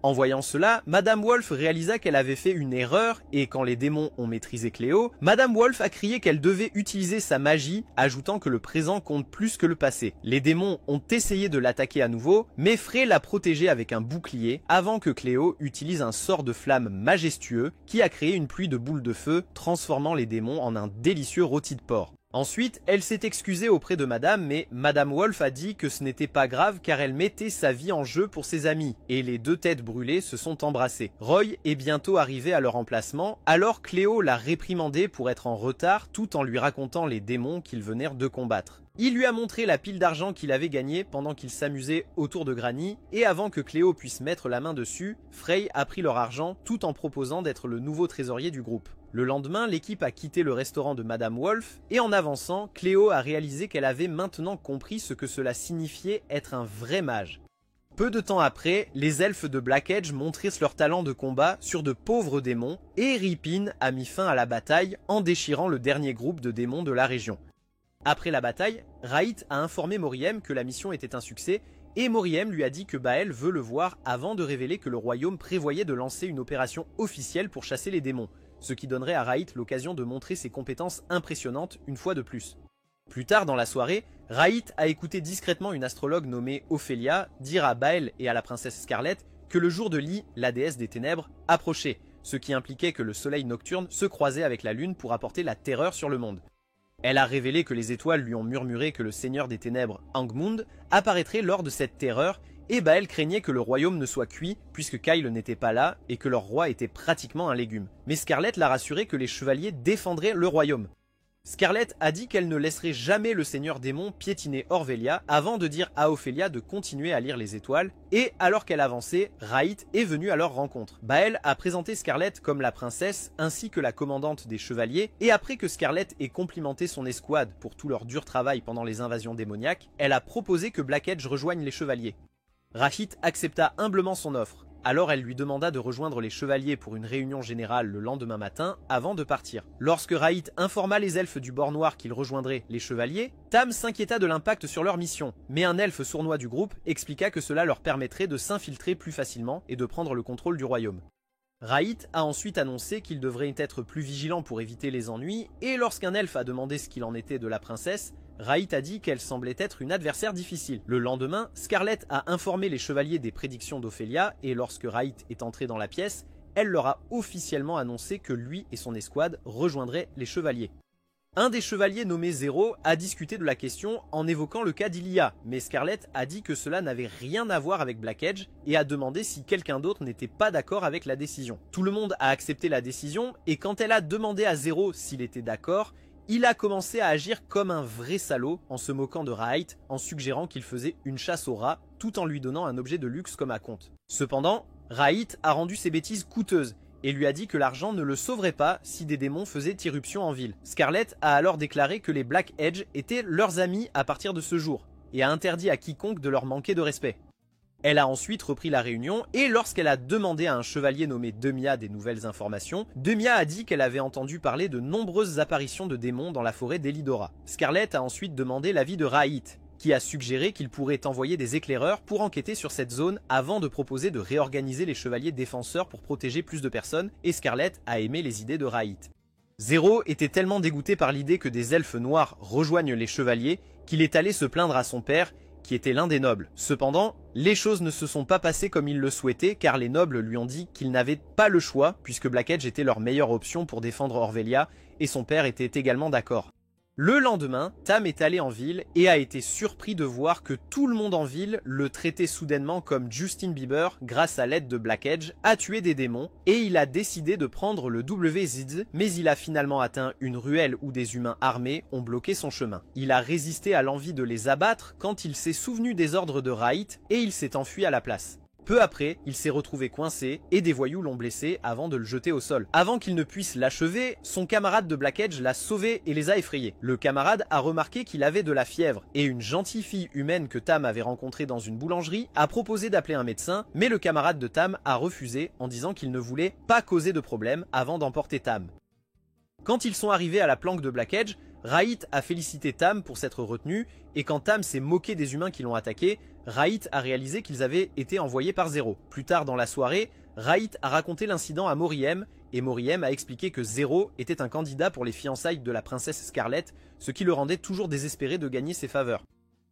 En voyant cela, Madame Wolf réalisa qu'elle avait fait une erreur et quand les démons ont maîtrisé Cléo, Madame Wolf a crié qu'elle devait utiliser sa magie, ajoutant que le présent compte plus que le passé. Les démons ont essayé de l'attaquer à nouveau, mais Frey l'a protégé avec un bouclier avant que Cléo utilise un sort de flamme majestueux qui a créé une pluie de boules de feu, transformant les démons en un délicieux rôti de porc. Ensuite, elle s'est excusée auprès de Madame, mais Madame Wolf a dit que ce n'était pas grave car elle mettait sa vie en jeu pour ses amis, et les deux têtes brûlées se sont embrassées. Roy est bientôt arrivé à leur emplacement, alors Cléo l'a réprimandé pour être en retard tout en lui racontant les démons qu'ils venaient de combattre. Il lui a montré la pile d'argent qu'il avait gagnée pendant qu'il s'amusait autour de Granny, et avant que Cléo puisse mettre la main dessus, Frey a pris leur argent tout en proposant d'être le nouveau trésorier du groupe. Le lendemain, l'équipe a quitté le restaurant de Madame Wolf, et en avançant, Cléo a réalisé qu'elle avait maintenant compris ce que cela signifiait être un vrai mage. Peu de temps après, les elfes de Black Edge montrèrent leur talent de combat sur de pauvres démons, et Ripin a mis fin à la bataille en déchirant le dernier groupe de démons de la région. Après la bataille, Raït a informé Moriem que la mission était un succès, et Moriem lui a dit que Bael veut le voir avant de révéler que le royaume prévoyait de lancer une opération officielle pour chasser les démons, ce qui donnerait à Raït l'occasion de montrer ses compétences impressionnantes une fois de plus. Plus tard dans la soirée, Raït a écouté discrètement une astrologue nommée Ophélia dire à Bael et à la princesse Scarlett que le jour de Lee, la déesse des ténèbres, approchait, ce qui impliquait que le soleil nocturne se croisait avec la lune pour apporter la terreur sur le monde. Elle a révélé que les étoiles lui ont murmuré que le seigneur des ténèbres, Angmund, apparaîtrait lors de cette terreur, et Bael craignait que le royaume ne soit cuit puisque Kyle n'était pas là et que leur roi était pratiquement un légume. Mais Scarlett l'a rassuré que les chevaliers défendraient le royaume. Scarlett a dit qu'elle ne laisserait jamais le seigneur démon piétiner Orvelia avant de dire à Ophélia de continuer à lire les étoiles, et alors qu'elle avançait, Raït est venu à leur rencontre. Bael a présenté Scarlett comme la princesse ainsi que la commandante des chevaliers, et après que Scarlett ait complimenté son escouade pour tout leur dur travail pendant les invasions démoniaques, elle a proposé que Black Edge rejoigne les chevaliers. Raït accepta humblement son offre. Alors elle lui demanda de rejoindre les chevaliers pour une réunion générale le lendemain matin avant de partir. Lorsque Raït informa les elfes du bord noir qu'ils rejoindraient les chevaliers, Tam s'inquiéta de l'impact sur leur mission, mais un elfe sournois du groupe expliqua que cela leur permettrait de s'infiltrer plus facilement et de prendre le contrôle du royaume. Raït a ensuite annoncé qu'ils devraient être plus vigilants pour éviter les ennuis, et lorsqu'un elfe a demandé ce qu'il en était de la princesse, Raït a dit qu'elle semblait être une adversaire difficile. Le lendemain, Scarlett a informé les chevaliers des prédictions d'Ophélia, et lorsque Raït est entré dans la pièce, elle leur a officiellement annoncé que lui et son escouade rejoindraient les chevaliers. Un des chevaliers nommé Zéro a discuté de la question en évoquant le cas d'Ilia, mais Scarlett a dit que cela n'avait rien à voir avec Black Edge et a demandé si quelqu'un d'autre n'était pas d'accord avec la décision. Tout le monde a accepté la décision et quand elle a demandé à Zéro s'il était d'accord, il a commencé à agir comme un vrai salaud en se moquant de Raït en suggérant qu'il faisait une chasse aux rats tout en lui donnant un objet de luxe comme acompte. Cependant, Raït a rendu ses bêtises coûteuses et lui a dit que l'argent ne le sauverait pas si des démons faisaient irruption en ville. Scarlett a alors déclaré que les Black Edge étaient leurs amis à partir de ce jour et a interdit à quiconque de leur manquer de respect. Elle a ensuite repris la réunion et lorsqu'elle a demandé à un chevalier nommé Demia des nouvelles informations, Demia a dit qu'elle avait entendu parler de nombreuses apparitions de démons dans la forêt d'Elidora. Scarlett a ensuite demandé l'avis de Raït, qui a suggéré qu'il pourrait envoyer des éclaireurs pour enquêter sur cette zone avant de proposer de réorganiser les chevaliers défenseurs pour protéger plus de personnes, et Scarlett a aimé les idées de Raït. Zéro était tellement dégoûté par l'idée que des elfes noirs rejoignent les chevaliers qu'il est allé se plaindre à son père, qui était l'un des nobles. Cependant, les choses ne se sont pas passées comme il le souhaitait car les nobles lui ont dit qu'ils n'avaient pas le choix puisque Black Edge était leur meilleure option pour défendre Orvelia et son père était également d'accord. Le lendemain, Tam est allé en ville et a été surpris de voir que tout le monde en ville le traitait soudainement comme Justin Bieber grâce à l'aide de Black Edge à tuer des démons et il a décidé de prendre le WZZ mais il a finalement atteint une ruelle où des humains armés ont bloqué son chemin. Il a résisté à l'envie de les abattre quand il s'est souvenu des ordres de Raït et il s'est enfui à la place. Peu après, il s'est retrouvé coincé et des voyous l'ont blessé avant de le jeter au sol. Avant qu'il ne puisse l'achever, son camarade de Black Edge l'a sauvé et les a effrayés. Le camarade a remarqué qu'il avait de la fièvre et une gentille fille humaine que Tam avait rencontrée dans une boulangerie a proposé d'appeler un médecin, mais le camarade de Tam a refusé en disant qu'il ne voulait pas causer de problème avant d'emporter Tam. Quand ils sont arrivés à la planque de Black Edge, Raït a félicité Tam pour s'être retenu, et quand Tam s'est moqué des humains qui l'ont attaqué, Raït a réalisé qu'ils avaient été envoyés par Zero. Plus tard dans la soirée, Raït a raconté l'incident à Moriem, et Moriem a expliqué que Zero était un candidat pour les fiançailles de la princesse Scarlet, ce qui le rendait toujours désespéré de gagner ses faveurs.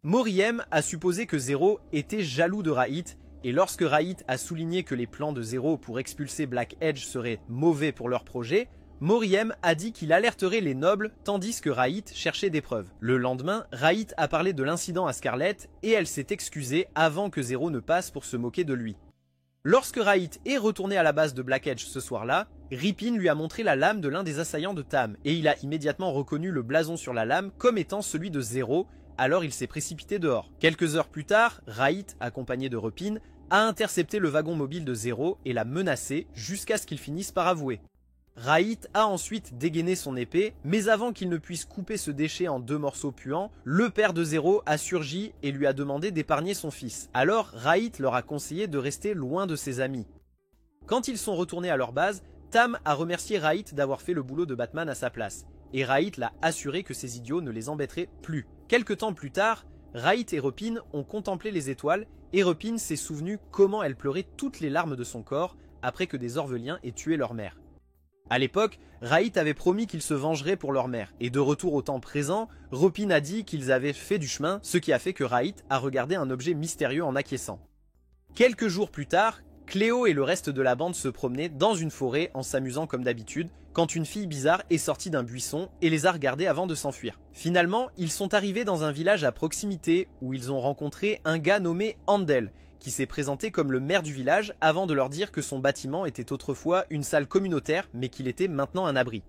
Moriem a supposé que Zero était jaloux de Raït, et lorsque Raït a souligné que les plans de Zero pour expulser Black Edge seraient mauvais pour leur projet, Moriem a dit qu'il alerterait les nobles tandis que Raït cherchait des preuves. Le lendemain, Raït a parlé de l'incident à Scarlet et elle s'est excusée avant que Zero ne passe pour se moquer de lui. Lorsque Raït est retourné à la base de Black Edge ce soir-là, Ripin lui a montré la lame de l'un des assaillants de Tam et il a immédiatement reconnu le blason sur la lame comme étant celui de Zero, alors il s'est précipité dehors. Quelques heures plus tard, Raït, accompagné de Ripin, a intercepté le wagon mobile de Zero et l'a menacé jusqu'à ce qu'il finisse par avouer. Raït a ensuite dégainé son épée, mais avant qu'il ne puisse couper ce déchet en 2 morceaux puants, le père de Zero a surgi et lui a demandé d'épargner son fils. Alors Raït leur a conseillé de rester loin de ses amis. Quand ils sont retournés à leur base, Tam a remercié Raït d'avoir fait le boulot de Batman à sa place, et Raït l'a assuré que ces idiots ne les embêteraient plus. Quelque temps plus tard, Raït et Ripin ont contemplé les étoiles, et Ripin s'est souvenu comment elle pleurait toutes les larmes de son corps après que des Orveliens aient tué leur mère. À l'époque, Raït avait promis qu'ils se vengeraient pour leur mère, et de retour au temps présent, Ripin a dit qu'ils avaient fait du chemin, ce qui a fait que Raït a regardé un objet mystérieux en acquiesçant. Quelques jours plus tard, Cléo et le reste de la bande se promenaient dans une forêt en s'amusant comme d'habitude, quand une fille bizarre est sortie d'un buisson et les a regardés avant de s'enfuir. Finalement, ils sont arrivés dans un village à proximité où ils ont rencontré un gars nommé Andel, qui s'est présenté comme le maire du village avant de leur dire que son bâtiment était autrefois une salle communautaire mais qu'il était maintenant un abri.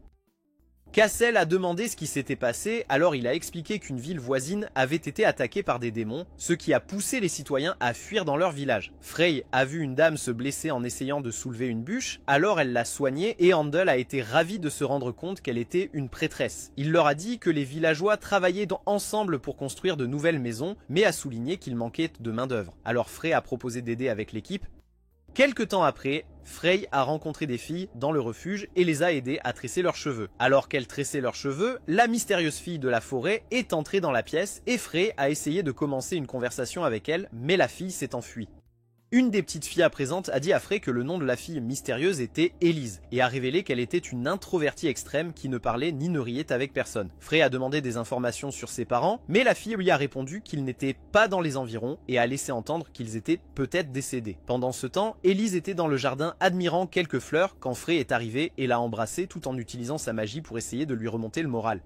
Cassel a demandé ce qui s'était passé, alors il a expliqué qu'une ville voisine avait été attaquée par des démons, ce qui a poussé les citoyens à fuir dans leur village. Frey a vu une dame se blesser en essayant de soulever une bûche, alors elle l'a soignée et Handel a été ravi de se rendre compte qu'elle était une prêtresse. Il leur a dit que les villageois travaillaient ensemble pour construire de nouvelles maisons, mais a souligné qu'il manquait de main d'œuvre. Alors Frey a proposé d'aider avec l'équipe. Quelque temps après, Frey a rencontré des filles dans le refuge et les a aidées à tresser leurs cheveux. Alors qu'elles tressaient leurs cheveux, la mystérieuse fille de la forêt est entrée dans la pièce et Frey a essayé de commencer une conversation avec elle, mais la fille s'est enfuie. Une des petites filles présentes a dit à Frey que le nom de la fille mystérieuse était Élise et a révélé qu'elle était une introvertie extrême qui ne parlait ni ne riait avec personne. Frey a demandé des informations sur ses parents, mais la fille lui a répondu qu'ils n'étaient pas dans les environs et a laissé entendre qu'ils étaient peut-être décédés. Pendant ce temps, Élise était dans le jardin admirant quelques fleurs quand Frey est arrivé et l'a embrassée tout en utilisant sa magie pour essayer de lui remonter le moral.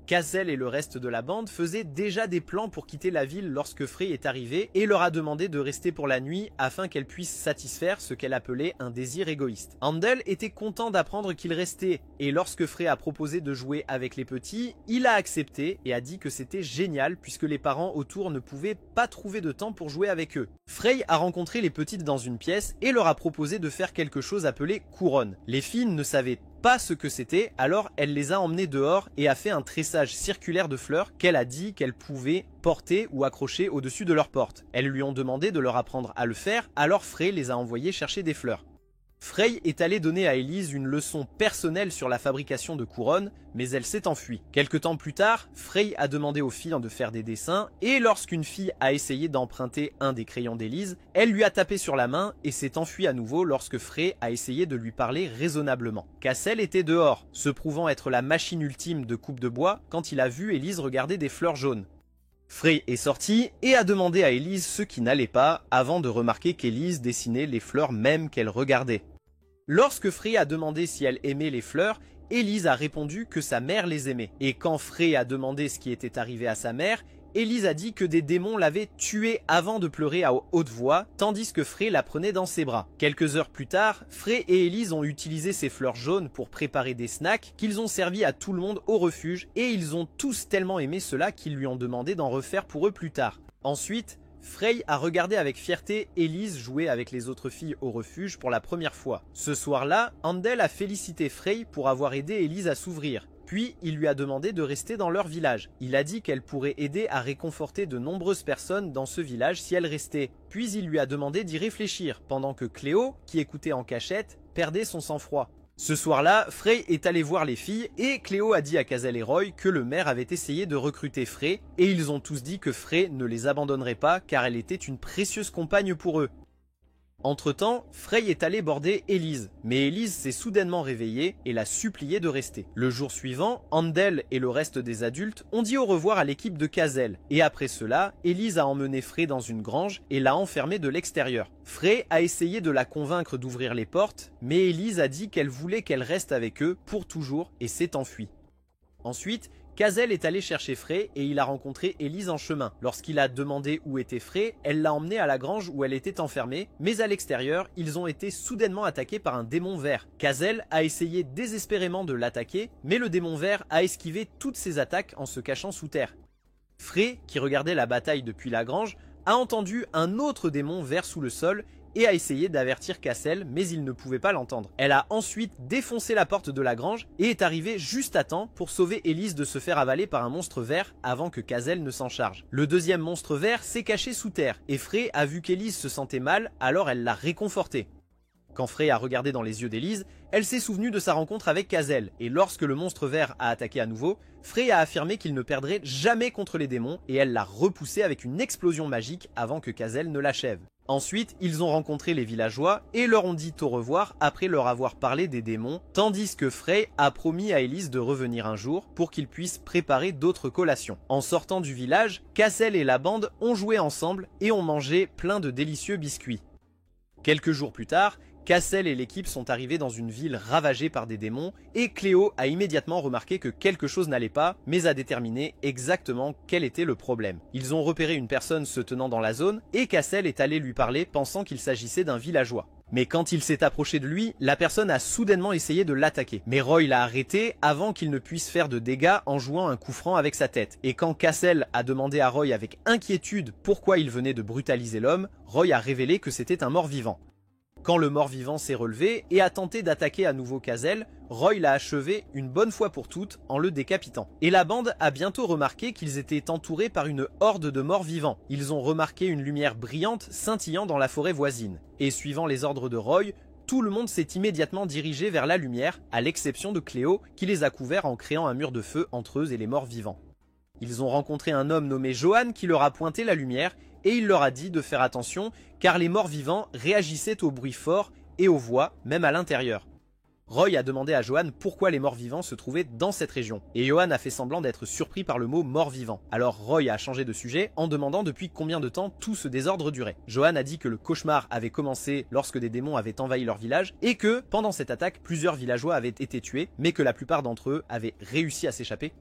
Cassel et le reste de la bande faisaient déjà des plans pour quitter la ville lorsque Frey est arrivé et leur a demandé de rester pour la nuit afin qu'elle puisse satisfaire ce qu'elle appelait un désir égoïste. Handel était content d'apprendre qu'il restait et lorsque Frey a proposé de jouer avec les petits, il a accepté et a dit que c'était génial puisque les parents autour ne pouvaient pas trouver de temps pour jouer avec eux. Frey a rencontré les petites dans une pièce et leur a proposé de faire quelque chose appelé couronne. Les filles ne savaient pas ce que c'était, alors elle les a emmenés dehors et a fait un tressage circulaire de fleurs qu'elle a dit qu'elles pouvaient porter ou accrocher au-dessus de leur porte. Elles lui ont demandé de leur apprendre à le faire, alors Frey les a envoyés chercher des fleurs. Frey est allé donner à Élise une leçon personnelle sur la fabrication de couronnes, mais elle s'est enfuie. Quelque temps plus tard, Frey a demandé aux filles de faire des dessins, et lorsqu'une fille a essayé d'emprunter un des crayons d'Élise, elle lui a tapé sur la main et s'est enfuie à nouveau lorsque Frey a essayé de lui parler raisonnablement. Cassel était dehors, se prouvant être la machine ultime de coupe de bois quand il a vu Élise regarder des fleurs jaunes. Frey est sorti et a demandé à Élise ce qui n'allait pas avant de remarquer qu'Élise dessinait les fleurs même qu'elle regardait. Lorsque Frey a demandé si elle aimait les fleurs, Élise a répondu que sa mère les aimait. Et quand Frey a demandé ce qui était arrivé à sa mère, Élise a dit que des démons l'avaient tuée avant de pleurer à haute voix, tandis que Frey la prenait dans ses bras. Quelques heures plus tard, Frey et Élise ont utilisé ces fleurs jaunes pour préparer des snacks qu'ils ont servi à tout le monde au refuge et ils ont tous tellement aimé cela qu'ils lui ont demandé d'en refaire pour eux plus tard. Ensuite, Frey a regardé avec fierté Elise jouer avec les autres filles au refuge pour la première fois. Ce soir-là, Andel a félicité Frey pour avoir aidé Elise à s'ouvrir. Puis, il lui a demandé de rester dans leur village. Il a dit qu'elle pourrait aider à réconforter de nombreuses personnes dans ce village si elle restait. Puis, il lui a demandé d'y réfléchir, pendant que Cléo, qui écoutait en cachette, perdait son sang-froid. Ce soir-là, Frey est allé voir les filles et Cléo a dit à Kazel et Roy que le maire avait essayé de recruter Frey et ils ont tous dit que Frey ne les abandonnerait pas car elle était une précieuse compagne pour eux. Entre-temps, Frey est allé border Elise, mais Elise s'est soudainement réveillée et l'a supplié de rester. Le jour suivant, Andel et le reste des adultes ont dit au revoir à l'équipe de Kazel, et après cela, Elise a emmené Frey dans une grange et l'a enfermé de l'extérieur. Frey a essayé de la convaincre d'ouvrir les portes, mais Elise a dit qu'elle voulait qu'elle reste avec eux pour toujours et s'est enfuie. Ensuite, Kazel est allé chercher Frey et il a rencontré Elise en chemin. Lorsqu'il a demandé où était Frey, elle l'a emmené à la grange où elle était enfermée, mais à l'extérieur, ils ont été soudainement attaqués par un démon vert. Kazel a essayé désespérément de l'attaquer, mais le démon vert a esquivé toutes ses attaques en se cachant sous terre. Frey, qui regardait la bataille depuis la grange, a entendu un autre démon vert sous le sol et a essayé d'avertir Cassel, mais il ne pouvait pas l'entendre. Elle a ensuite défoncé la porte de la grange et est arrivée juste à temps pour sauver Elise de se faire avaler par un monstre vert avant que Cassel ne s'en charge. Le deuxième monstre vert s'est caché sous terre et Frey a vu qu'Elise se sentait mal, alors elle l'a réconfortée. Quand Frey a regardé dans les yeux d'Elise, elle s'est souvenue de sa rencontre avec Kazel, et lorsque le monstre vert a attaqué à nouveau, Frey a affirmé qu'il ne perdrait jamais contre les démons, et elle l'a repoussé avec une explosion magique avant que Kazel ne l'achève. Ensuite, ils ont rencontré les villageois et leur ont dit au revoir après leur avoir parlé des démons, tandis que Frey a promis à Elise de revenir un jour pour qu'ils puissent préparer d'autres collations. En sortant du village, Kazel et la bande ont joué ensemble et ont mangé plein de délicieux biscuits. Quelques jours plus tard, Cassel et l'équipe sont arrivés dans une ville ravagée par des démons et Cléo a immédiatement remarqué que quelque chose n'allait pas, mais a déterminé exactement quel était le problème. Ils ont repéré une personne se tenant dans la zone et Cassel est allé lui parler pensant qu'il s'agissait d'un villageois. Mais quand il s'est approché de lui, la personne a soudainement essayé de l'attaquer. Mais Roy l'a arrêté avant qu'il ne puisse faire de dégâts en jouant un coup franc avec sa tête. Et quand Cassel a demandé à Roy avec inquiétude pourquoi il venait de brutaliser l'homme, Roy a révélé que c'était un mort-vivant. Quand le mort-vivant s'est relevé et a tenté d'attaquer à nouveau Cassel, Roy l'a achevé une bonne fois pour toutes en le décapitant. Et la bande a bientôt remarqué qu'ils étaient entourés par une horde de morts-vivants. Ils ont remarqué une lumière brillante scintillant dans la forêt voisine. Et suivant les ordres de Roy, tout le monde s'est immédiatement dirigé vers la lumière, à l'exception de Cléo qui les a couverts en créant un mur de feu entre eux et les morts-vivants. Ils ont rencontré un homme nommé Johan qui leur a pointé la lumière et il leur a dit de faire attention car les morts-vivants réagissaient aux bruits forts et aux voix, même à l'intérieur. Roy a demandé à Johan pourquoi les morts-vivants se trouvaient dans cette région et Johan a fait semblant d'être surpris par le mot mort-vivant. Alors Roy a changé de sujet en demandant depuis combien de temps tout ce désordre durait. Johan a dit que le cauchemar avait commencé lorsque des démons avaient envahi leur village et que, pendant cette attaque, plusieurs villageois avaient été tués mais que la plupart d'entre eux avaient réussi à s'échapper.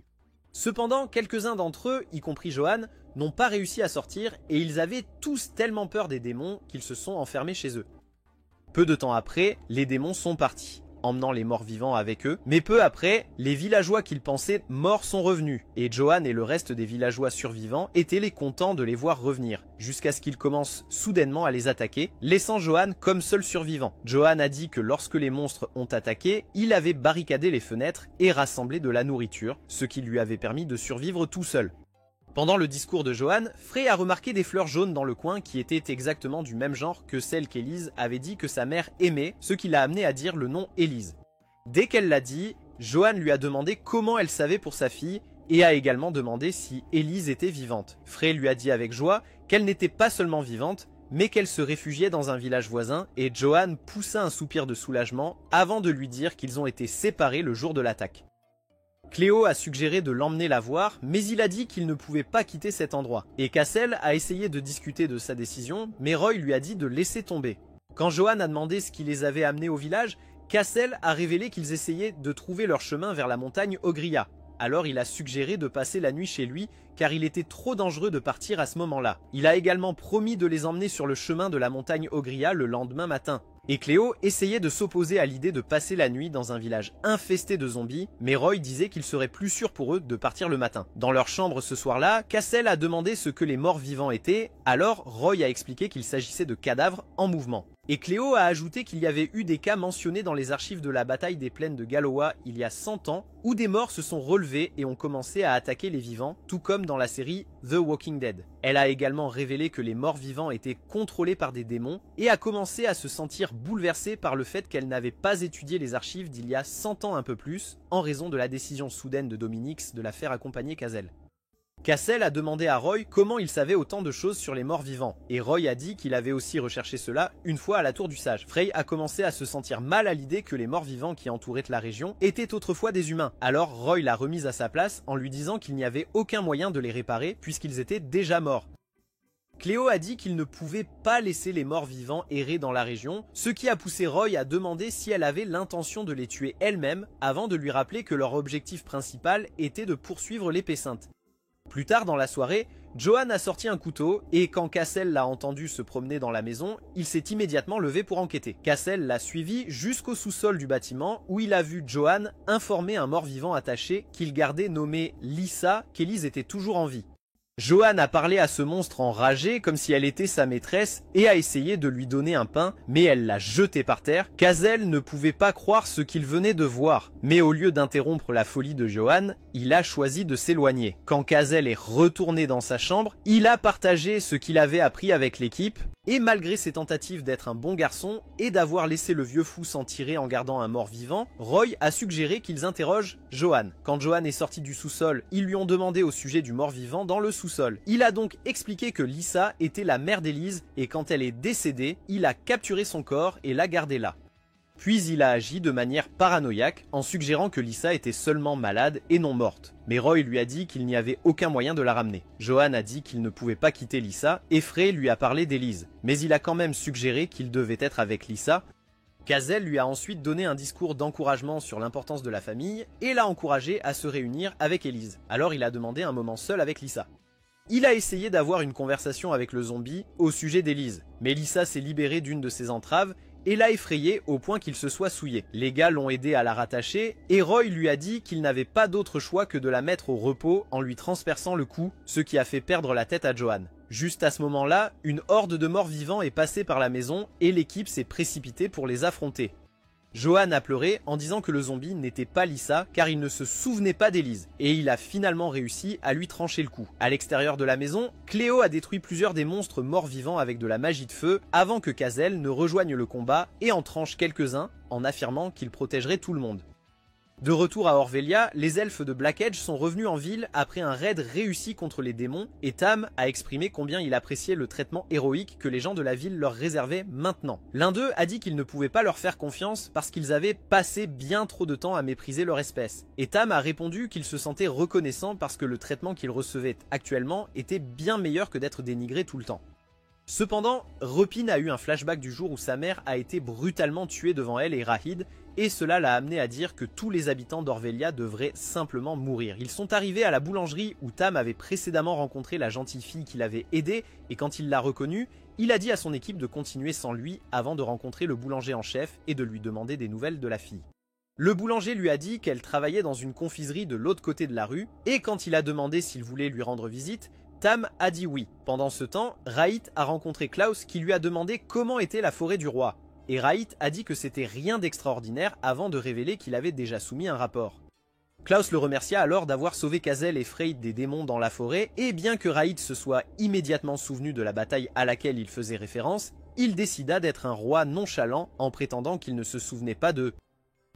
Cependant, quelques-uns d'entre eux, y compris Johan, n'ont pas réussi à sortir et ils avaient tous tellement peur des démons qu'ils se sont enfermés chez eux. Peu de temps après, les démons sont partis, emmenant les morts vivants avec eux, mais peu après, les villageois qu'ils pensaient morts sont revenus, et Johan et le reste des villageois survivants étaient les contents de les voir revenir, jusqu'à ce qu'ils commencent soudainement à les attaquer, laissant Johan comme seul survivant. Johan a dit que lorsque les monstres ont attaqué, il avait barricadé les fenêtres et rassemblé de la nourriture, ce qui lui avait permis de survivre tout seul. Pendant le discours de Johan, Frey a remarqué des fleurs jaunes dans le coin qui étaient exactement du même genre que celles qu'Elise avait dit que sa mère aimait, ce qui l'a amené à dire le nom Elise. Dès qu'elle l'a dit, Johan lui a demandé comment elle savait pour sa fille et a également demandé si Elise était vivante. Frey lui a dit avec joie qu'elle n'était pas seulement vivante, mais qu'elle se réfugiait dans un village voisin et Johan poussa un soupir de soulagement avant de lui dire qu'ils ont été séparés le jour de l'attaque. Cléo a suggéré de l'emmener la voir, mais il a dit qu'il ne pouvait pas quitter cet endroit. Et Cassel a essayé de discuter de sa décision, mais Roy lui a dit de laisser tomber. Quand Johan a demandé ce qui les avait amenés au village, Cassel a révélé qu'ils essayaient de trouver leur chemin vers la montagne Ogria. Alors il a suggéré de passer la nuit chez lui, car il était trop dangereux de partir à ce moment-là. Il a également promis de les emmener sur le chemin de la montagne Ogria le lendemain matin. Et Cléo essayait de s'opposer à l'idée de passer la nuit dans un village infesté de zombies, mais Roy disait qu'il serait plus sûr pour eux de partir le matin. Dans leur chambre ce soir-là, Cassel a demandé ce que les morts vivants étaient, alors Roy a expliqué qu'il s'agissait de cadavres en mouvement. Et Cléo a ajouté qu'il y avait eu des cas mentionnés dans les archives de la bataille des plaines de Galoa il y a 100 ans, où des morts se sont relevés et ont commencé à attaquer les vivants, tout comme dans la série The Walking Dead. Elle a également révélé que les morts vivants étaient contrôlés par des démons et a commencé à se sentir bouleversée par le fait qu'elle n'avait pas étudié les archives d'il y a 100 ans un peu plus, en raison de la décision soudaine de Dominix de la faire accompagner Cassel. Cassel a demandé à Roy comment il savait autant de choses sur les morts vivants, et Roy a dit qu'il avait aussi recherché cela une fois à la Tour du Sage. Frey a commencé à se sentir mal à l'idée que les morts vivants qui entouraient la région étaient autrefois des humains, alors Roy l'a remise à sa place en lui disant qu'il n'y avait aucun moyen de les réparer puisqu'ils étaient déjà morts. Cléo a dit qu'il ne pouvait pas laisser les morts vivants errer dans la région, ce qui a poussé Roy à demander si elle avait l'intention de les tuer elle-même avant de lui rappeler que leur objectif principal était de poursuivre l'épée sainte. Plus tard dans la soirée, Johan a sorti un couteau et quand Cassel l'a entendu se promener dans la maison, il s'est immédiatement levé pour enquêter. Cassel l'a suivi jusqu'au sous-sol du bâtiment où il a vu Johan informer un mort-vivant attaché qu'il gardait nommé Lisa qu'Elise était toujours en vie. Johan a parlé à ce monstre enragé comme si elle était sa maîtresse et a essayé de lui donner un pain, mais elle l'a jeté par terre. Cassel ne pouvait pas croire ce qu'il venait de voir, mais au lieu d'interrompre la folie de Johan, il a choisi de s'éloigner. Quand Cassel est retourné dans sa chambre, il a partagé ce qu'il avait appris avec l'équipe, et malgré ses tentatives d'être un bon garçon et d'avoir laissé le vieux fou s'en tirer en gardant un mort vivant, Roy a suggéré qu'ils interrogent Johan. Quand Johan est sorti du sous-sol, ils lui ont demandé au sujet du mort vivant dans le sous-sol. Il a donc expliqué que Lisa était la mère d'Elise et quand elle est décédée, il a capturé son corps et l'a gardé là. Puis il a agi de manière paranoïaque en suggérant que Lisa était seulement malade et non morte. Mais Roy lui a dit qu'il n'y avait aucun moyen de la ramener. Johan a dit qu'il ne pouvait pas quitter Lisa et Frey lui a parlé d'Elise. Mais il a quand même suggéré qu'il devait être avec Lisa. Cassel lui a ensuite donné un discours d'encouragement sur l'importance de la famille et l'a encouragé à se réunir avec Elise. Alors il a demandé un moment seul avec Lisa. Il a essayé d'avoir une conversation avec le zombie au sujet d'Elise, mais Lisa s'est libérée d'une de ses entraves et l'a effrayé au point qu'il se soit souillé. Les gars l'ont aidé à la rattacher et Roy lui a dit qu'il n'avait pas d'autre choix que de la mettre au repos en lui transperçant le cou, ce qui a fait perdre la tête à Johan. Juste à ce moment-là, une horde de morts vivants est passée par la maison et l'équipe s'est précipitée pour les affronter. Johan a pleuré en disant que le zombie n'était pas Lisa car il ne se souvenait pas d'Elise et il a finalement réussi à lui trancher le cou. À l'extérieur de la maison, Cléo a détruit plusieurs des monstres morts vivants avec de la magie de feu avant que Cassel ne rejoigne le combat et en tranche quelques-uns en affirmant qu'il protégerait tout le monde. De retour à Orvelia, les elfes de Black Edge sont revenus en ville après un raid réussi contre les démons et Tam a exprimé combien il appréciait le traitement héroïque que les gens de la ville leur réservaient maintenant. L'un d'eux a dit qu'il ne pouvait pas leur faire confiance parce qu'ils avaient passé bien trop de temps à mépriser leur espèce. Et Tam a répondu qu'il se sentait reconnaissant parce que le traitement qu'il recevait actuellement était bien meilleur que d'être dénigré tout le temps. Cependant, Repin a eu un flashback du jour où sa mère a été brutalement tuée devant elle et Rahid, et cela l'a amené à dire que tous les habitants d'Orvelia devraient simplement mourir. Ils sont arrivés à la boulangerie où Tam avait précédemment rencontré la gentille fille qui l'avait aidé, et quand il l'a reconnue, il a dit à son équipe de continuer sans lui avant de rencontrer le boulanger en chef et de lui demander des nouvelles de la fille. Le boulanger lui a dit qu'elle travaillait dans une confiserie de l'autre côté de la rue, et quand il a demandé s'il voulait lui rendre visite, Tam a dit oui. Pendant ce temps, Rahit a rencontré Klaus qui lui a demandé comment était la forêt du roi. Et Rahit a dit que c'était rien d'extraordinaire avant de révéler qu'il avait déjà soumis un rapport. Klaus le remercia alors d'avoir sauvé Cassel et Frey des démons dans la forêt, et bien que Rahit se soit immédiatement souvenu de la bataille à laquelle il faisait référence, il décida d'être un roi nonchalant en prétendant qu'il ne se souvenait pas d'eux.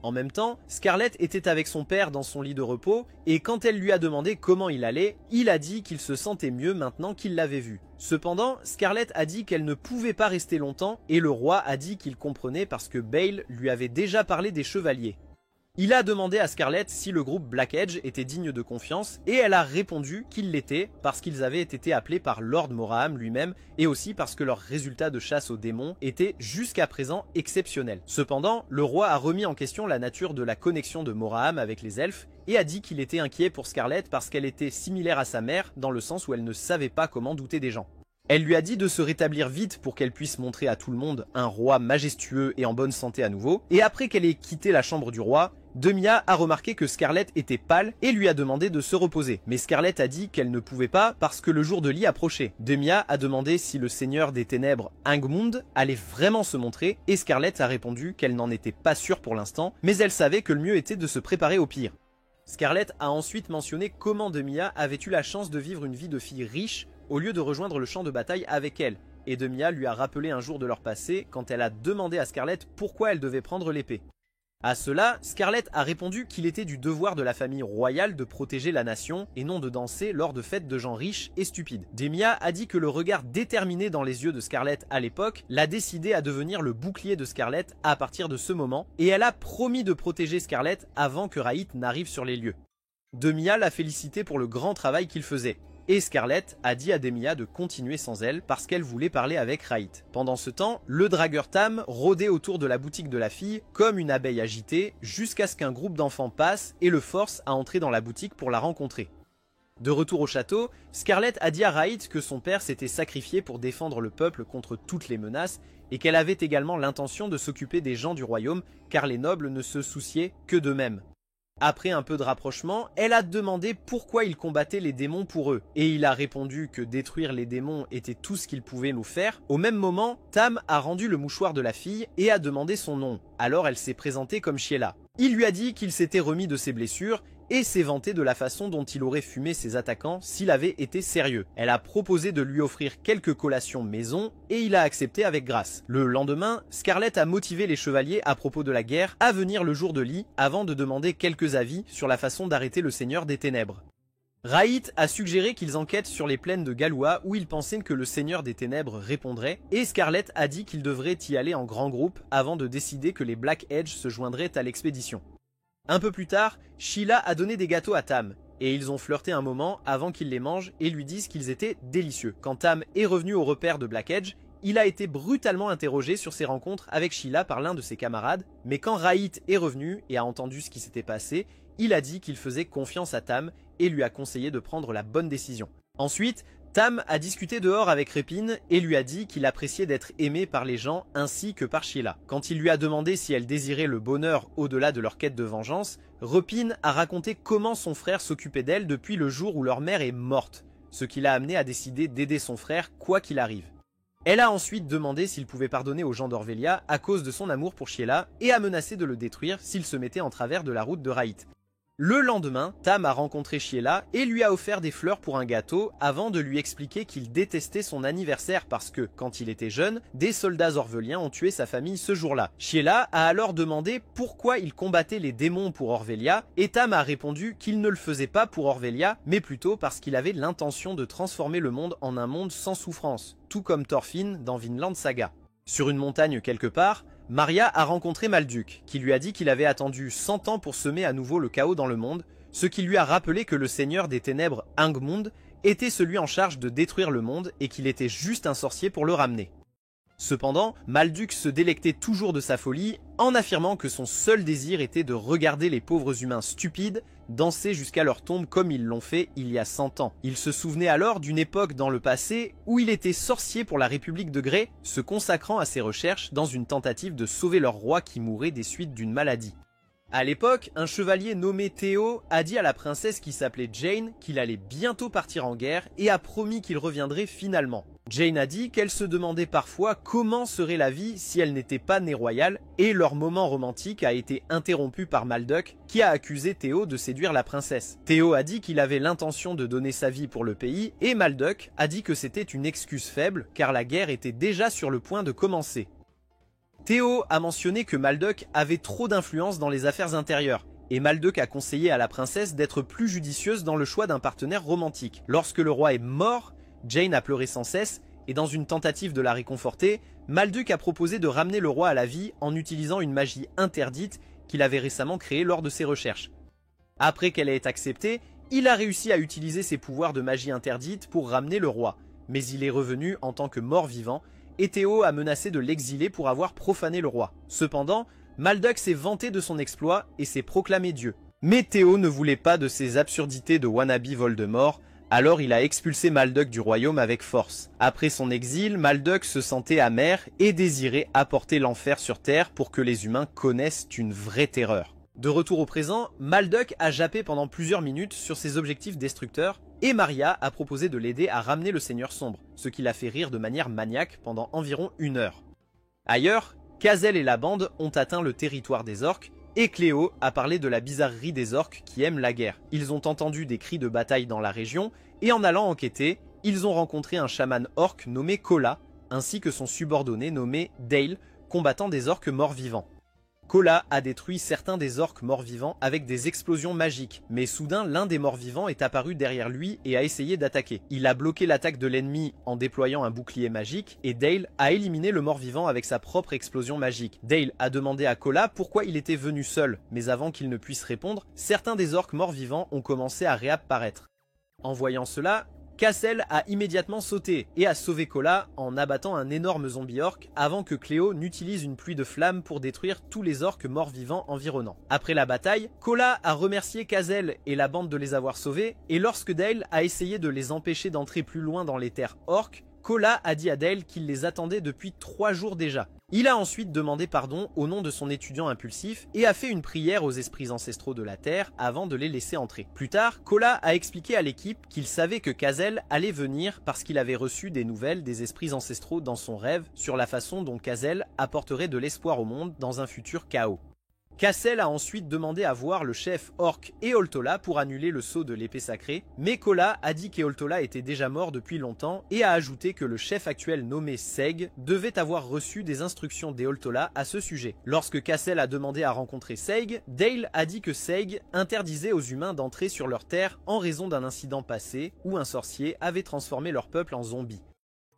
En même temps, Scarlett était avec son père dans son lit de repos, et quand elle lui a demandé comment il allait, il a dit qu'il se sentait mieux maintenant qu'il l'avait vu. Cependant, Scarlett a dit qu'elle ne pouvait pas rester longtemps, et le roi a dit qu'il comprenait parce que Bale lui avait déjà parlé des chevaliers. Il a demandé à Scarlett si le groupe Black Edge était digne de confiance, et elle a répondu qu'il l'était parce qu'ils avaient été appelés par Lord Morhahm lui-même, et aussi parce que leurs résultats de chasse aux démons étaient jusqu'à présent exceptionnels. Cependant, le roi a remis en question la nature de la connexion de Morhahm avec les elfes, et a dit qu'il était inquiet pour Scarlett parce qu'elle était similaire à sa mère, dans le sens où elle ne savait pas comment douter des gens. Elle lui a dit de se rétablir vite pour qu'elle puisse montrer à tout le monde un roi majestueux et en bonne santé à nouveau, et après qu'elle ait quitté la chambre du roi, Demia a remarqué que Scarlett était pâle et lui a demandé de se reposer. Mais Scarlett a dit qu'elle ne pouvait pas parce que le jour de lit approchait. Demia a demandé si le seigneur des ténèbres, Angmund, allait vraiment se montrer et Scarlett a répondu qu'elle n'en était pas sûre pour l'instant, mais elle savait que le mieux était de se préparer au pire. Scarlett a ensuite mentionné comment Demia avait eu la chance de vivre une vie de fille riche au lieu de rejoindre le champ de bataille avec elle. Et Demia lui a rappelé un jour de leur passé quand elle a demandé à Scarlett pourquoi elle devait prendre l'épée. À cela, Scarlett a répondu qu'il était du devoir de la famille royale de protéger la nation et non de danser lors de fêtes de gens riches et stupides. Demia a dit que le regard déterminé dans les yeux de Scarlett à l'époque l'a décidé à devenir le bouclier de Scarlett à partir de ce moment et elle a promis de protéger Scarlett avant que Raït n'arrive sur les lieux. Demia l'a félicité pour le grand travail qu'il faisait. Et Scarlett a dit à Demia de continuer sans elle parce qu'elle voulait parler avec Raït. Pendant ce temps, le dragueur Tam rôdait autour de la boutique de la fille comme une abeille agitée jusqu'à ce qu'un groupe d'enfants passe et le force à entrer dans la boutique pour la rencontrer. De retour au château, Scarlett a dit à Raït que son père s'était sacrifié pour défendre le peuple contre toutes les menaces et qu'elle avait également l'intention de s'occuper des gens du royaume car les nobles ne se souciaient que d'eux-mêmes. Après un peu de rapprochement, elle a demandé pourquoi il combattait les démons pour eux, et il a répondu que détruire les démons était tout ce qu'il pouvait nous faire. Au même moment, Tam a rendu le mouchoir de la fille et a demandé son nom, alors elle s'est présentée comme Shiela. Il lui a dit qu'il s'était remis de ses blessures et s'est vanté de la façon dont il aurait fumé ses attaquants s'il avait été sérieux. Elle a proposé de lui offrir quelques collations maison et il a accepté avec grâce. Le lendemain, Scarlett a motivé les chevaliers à propos de la guerre à venir le jour de lit avant de demander quelques avis sur la façon d'arrêter le Seigneur des Ténèbres. Raït a suggéré qu'ils enquêtent sur les plaines de Galua où ils pensaient que le Seigneur des Ténèbres répondrait et Scarlett a dit qu'ils devraient y aller en grand groupe avant de décider que les Black Edge se joindraient à l'expédition. Un peu plus tard, Sheila a donné des gâteaux à Tam, et ils ont flirté un moment avant qu'il les mange et lui disent qu'ils étaient délicieux. Quand Tam est revenu au repère de Black Edge, il a été brutalement interrogé sur ses rencontres avec Sheila par l'un de ses camarades, mais quand Raït est revenu et a entendu ce qui s'était passé, il a dit qu'il faisait confiance à Tam et lui a conseillé de prendre la bonne décision. Ensuite, Tam a discuté dehors avec Repin et lui a dit qu'il appréciait d'être aimé par les gens ainsi que par Sheila. Quand il lui a demandé si elle désirait le bonheur au-delà de leur quête de vengeance, Repin a raconté comment son frère s'occupait d'elle depuis le jour où leur mère est morte, ce qui l'a amené à décider d'aider son frère quoi qu'il arrive. Elle a ensuite demandé s'il pouvait pardonner aux gens d'Orvelia à cause de son amour pour Sheila et a menacé de le détruire s'il se mettait en travers de la route de Raït. Le lendemain, Tam a rencontré Sheila et lui a offert des fleurs pour un gâteau avant de lui expliquer qu'il détestait son anniversaire parce que, quand il était jeune, des soldats orveliens ont tué sa famille ce jour-là. Sheila a alors demandé pourquoi il combattait les démons pour Orvelia et Tam a répondu qu'il ne le faisait pas pour Orvelia, mais plutôt parce qu'il avait l'intention de transformer le monde en un monde sans souffrance, tout comme Thorfinn dans Vinland Saga. Sur une montagne quelque part, Maria a rencontré Malduc, qui lui a dit qu'il avait attendu 100 ans pour semer à nouveau le chaos dans le monde, ce qui lui a rappelé que le seigneur des ténèbres, Angmund, était celui en charge de détruire le monde et qu'il était juste un sorcier pour le ramener. Cependant, Malduc se délectait toujours de sa folie en affirmant que son seul désir était de regarder les pauvres humains stupides danser jusqu'à leur tombe comme ils l'ont fait il y a 100 ans. Il se souvenait alors d'une époque dans le passé où il était sorcier pour la République de Grey, se consacrant à ses recherches dans une tentative de sauver leur roi qui mourait des suites d'une maladie. À l'époque, un chevalier nommé Théo a dit à la princesse qui s'appelait Jane qu'il allait bientôt partir en guerre et a promis qu'il reviendrait finalement. Jane a dit qu'elle se demandait parfois comment serait la vie si elle n'était pas née royale et leur moment romantique a été interrompu par Malduc qui a accusé Théo de séduire la princesse. Théo a dit qu'il avait l'intention de donner sa vie pour le pays et Malduc a dit que c'était une excuse faible car la guerre était déjà sur le point de commencer. Théo a mentionné que Malduc avait trop d'influence dans les affaires intérieures et Malduc a conseillé à la princesse d'être plus judicieuse dans le choix d'un partenaire romantique. Lorsque le roi est mort, Jane a pleuré sans cesse et dans une tentative de la réconforter, Malduc a proposé de ramener le roi à la vie en utilisant une magie interdite qu'il avait récemment créée lors de ses recherches. Après qu'elle ait accepté, il a réussi à utiliser ses pouvoirs de magie interdite pour ramener le roi, mais il est revenu en tant que mort-vivant et Théo a menacé de l'exiler pour avoir profané le roi. Cependant, Malduc s'est vanté de son exploit et s'est proclamé Dieu. Mais Théo ne voulait pas de ces absurdités de wannabe Voldemort, Alors il a expulsé Malduk du royaume avec force. Après son exil, Malduk se sentait amer et désirait apporter l'enfer sur Terre pour que les humains connaissent une vraie terreur. De retour au présent, Malduk a jappé pendant plusieurs minutes sur ses objectifs destructeurs et Maria a proposé de l'aider à ramener le Seigneur Sombre, ce qui l'a fait rire de manière maniaque pendant environ 1 heure. Ailleurs, Kazel et la bande ont atteint le territoire des orques et Cléo a parlé de la bizarrerie des orques qui aiment la guerre. Ils ont entendu des cris de bataille dans la région et en allant enquêter, ils ont rencontré un chaman orc nommé Kola ainsi que son subordonné nommé Dale, combattant des orques morts-vivants. Kola a détruit certains des orques morts-vivants avec des explosions magiques, mais soudain l'un des morts-vivants est apparu derrière lui et a essayé d'attaquer. Il a bloqué l'attaque de l'ennemi en déployant un bouclier magique et Dale a éliminé le mort-vivant avec sa propre explosion magique. Dale a demandé à Kola pourquoi il était venu seul, mais avant qu'il ne puisse répondre, certains des orques morts-vivants ont commencé à réapparaître. En voyant cela, Kazel a immédiatement sauté et a sauvé Kola en abattant un énorme zombie orc avant que Cléo n'utilise une pluie de flammes pour détruire tous les orques morts-vivants environnants. Après la bataille, Kola a remercié Kazel et la bande de les avoir sauvés et lorsque Dale a essayé de les empêcher d'entrer plus loin dans les terres orques, Kola a dit à Dale qu'il les attendait depuis 3 jours déjà. Il a ensuite demandé pardon au nom de son étudiant impulsif et a fait une prière aux esprits ancestraux de la Terre avant de les laisser entrer. Plus tard, Kola a expliqué à l'équipe qu'il savait que Kazel allait venir parce qu'il avait reçu des nouvelles des esprits ancestraux dans son rêve sur la façon dont Kazel apporterait de l'espoir au monde dans un futur chaos. Kazel a ensuite demandé à voir le chef orc Eoltola pour annuler le sceau de l'épée sacrée, mais Kola a dit qu'Eoltola était déjà mort depuis longtemps et a ajouté que le chef actuel nommé Seg devait avoir reçu des instructions d'Eoltola à ce sujet. Lorsque Kazel a demandé à rencontrer Seg, Dale a dit que Seg interdisait aux humains d'entrer sur leur terre en raison d'un incident passé où un sorcier avait transformé leur peuple en zombies.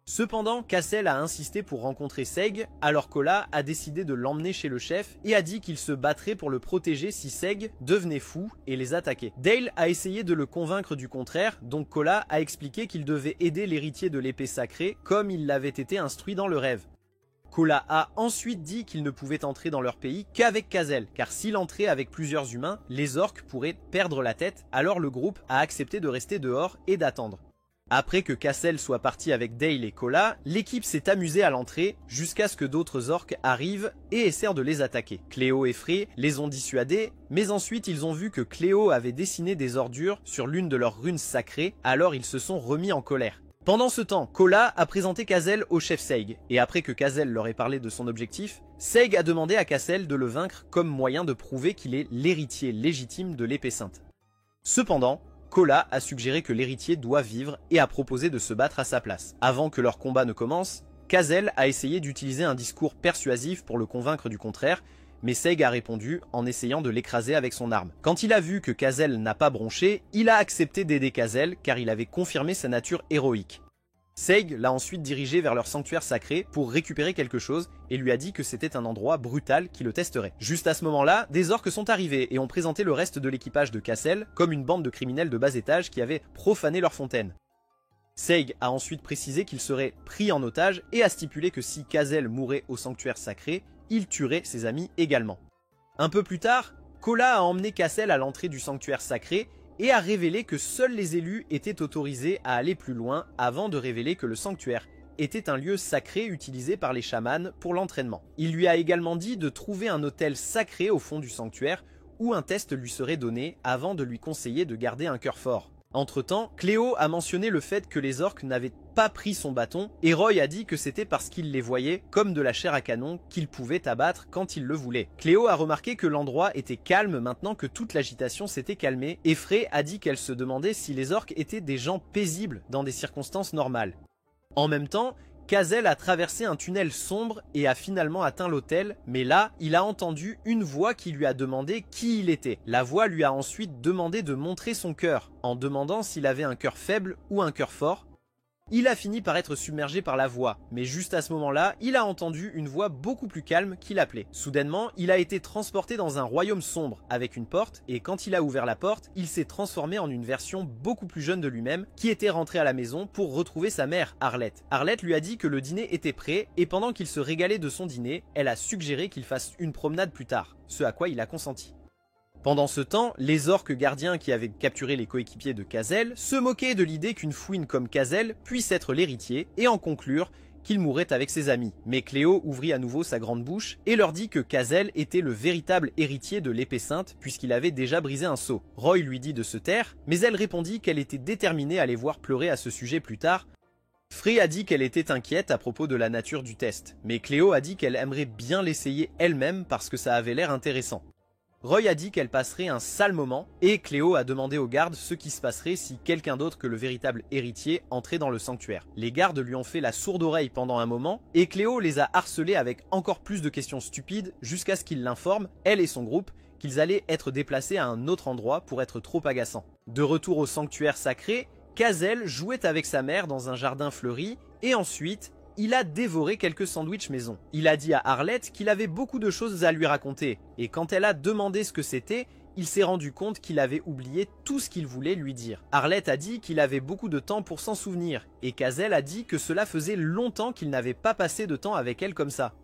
Cependant, Kazel a insisté pour rencontrer Seg, alors Kola a décidé de l'emmener chez le chef et a dit qu'il se battrait pour le protéger si Seg devenait fou et les attaquait. Dale a essayé de le convaincre du contraire, donc Kola a expliqué qu'il devait aider l'héritier de l'épée sacrée comme il l'avait été instruit dans le rêve. Kola a ensuite dit qu'il ne pouvait entrer dans leur pays qu'avec Kazel, car s'il entrait avec plusieurs humains, les orques pourraient perdre la tête, alors le groupe a accepté de rester dehors et d'attendre. Après que Kazel soit parti avec Dale et Kola, l'équipe s'est amusée à l'entrée jusqu'à ce que d'autres orques arrivent et essaient de les attaquer. Cléo et Frey les ont dissuadés, mais ensuite ils ont vu que Cléo avait dessiné des ordures sur l'une de leurs runes sacrées, alors ils se sont remis en colère. Pendant ce temps, Kola a présenté Kazel au chef Seg, et après que Kazel leur ait parlé de son objectif, Seg a demandé à Kazel de le vaincre comme moyen de prouver qu'il est l'héritier légitime de l'épée sainte. Cependant, Kola a suggéré que l'héritier doit vivre et a proposé de se battre à sa place. Avant que leur combat ne commence, Kazel a essayé d'utiliser un discours persuasif pour le convaincre du contraire, mais Seg a répondu en essayant de l'écraser avec son arme. Quand il a vu que Kazel n'a pas bronché, il a accepté d'aider Kazel car il avait confirmé sa nature héroïque. Seg l'a ensuite dirigé vers leur sanctuaire sacré pour récupérer quelque chose et lui a dit que c'était un endroit brutal qui le testerait. Juste à ce moment-là, des orques sont arrivés et ont présenté le reste de l'équipage de Kazel comme une bande de criminels de bas étage qui avaient profané leur fontaine. Seg a ensuite précisé qu'il serait pris en otage et a stipulé que si Kazel mourait au sanctuaire sacré, il tuerait ses amis également. Un peu plus tard, Kola a emmené Kazel à l'entrée du sanctuaire sacré et a révélé que seuls les élus étaient autorisés à aller plus loin avant de révéler que le sanctuaire était un lieu sacré utilisé par les chamans pour l'entraînement. Il lui a également dit de trouver un autel sacré au fond du sanctuaire où un test lui serait donné avant de lui conseiller de garder un cœur fort. Entre-temps, Cléo a mentionné le fait que les orques n'avaient pas pris son bâton et Roy a dit que c'était parce qu'il les voyait comme de la chair à canon qu'il pouvait abattre quand il le voulait. Cléo a remarqué que l'endroit était calme maintenant que toute l'agitation s'était calmée et Frey a dit qu'elle se demandait si les orques étaient des gens paisibles dans des circonstances normales. En même temps, Kazel a traversé un tunnel sombre et a finalement atteint l'hôtel, mais là, il a entendu une voix qui lui a demandé qui il était. La voix lui a ensuite demandé de montrer son cœur, en demandant s'il avait un cœur faible ou un cœur fort. Il a fini par être submergé par la voix, mais juste à ce moment-là, il a entendu une voix beaucoup plus calme qui l'appelait. Soudainement, il a été transporté dans un royaume sombre avec une porte, et quand il a ouvert la porte, il s'est transformé en une version beaucoup plus jeune de lui-même, qui était rentré à la maison pour retrouver sa mère, Arlette. Arlette lui a dit que le dîner était prêt, et pendant qu'il se régalait de son dîner, elle a suggéré qu'il fasse une promenade plus tard, ce à quoi il a consenti. Pendant ce temps, les orques gardiens qui avaient capturé les coéquipiers de Kazel se moquaient de l'idée qu'une fouine comme Kazel puisse être l'héritier et en conclure qu'il mourrait avec ses amis. Mais Cléo ouvrit à nouveau sa grande bouche et leur dit que Kazel était le véritable héritier de l'épée sainte puisqu'il avait déjà brisé un sceau. Roy lui dit de se taire, mais elle répondit qu'elle était déterminée à les voir pleurer à ce sujet plus tard. Frey a dit qu'elle était inquiète à propos de la nature du test, mais Cléo a dit qu'elle aimerait bien l'essayer elle-même parce que ça avait l'air intéressant. Roy a dit qu'elle passerait un sale moment, et Cléo a demandé aux gardes ce qui se passerait si quelqu'un d'autre que le véritable héritier entrait dans le sanctuaire. Les gardes lui ont fait la sourde oreille pendant un moment, et Cléo les a harcelés avec encore plus de questions stupides jusqu'à ce qu'ils l'informent, elle et son groupe, qu'ils allaient être déplacés à un autre endroit pour être trop agaçants. De retour au sanctuaire sacré, Kazel jouait avec sa mère dans un jardin fleuri, et ensuite, il a dévoré quelques sandwichs maison. Il a dit à Arlette qu'il avait beaucoup de choses à lui raconter, et quand elle a demandé ce que c'était, il s'est rendu compte qu'il avait oublié tout ce qu'il voulait lui dire. Arlette a dit qu'il avait beaucoup de temps pour s'en souvenir, et Kazel a dit que cela faisait longtemps qu'il n'avait pas passé de temps avec elle comme ça.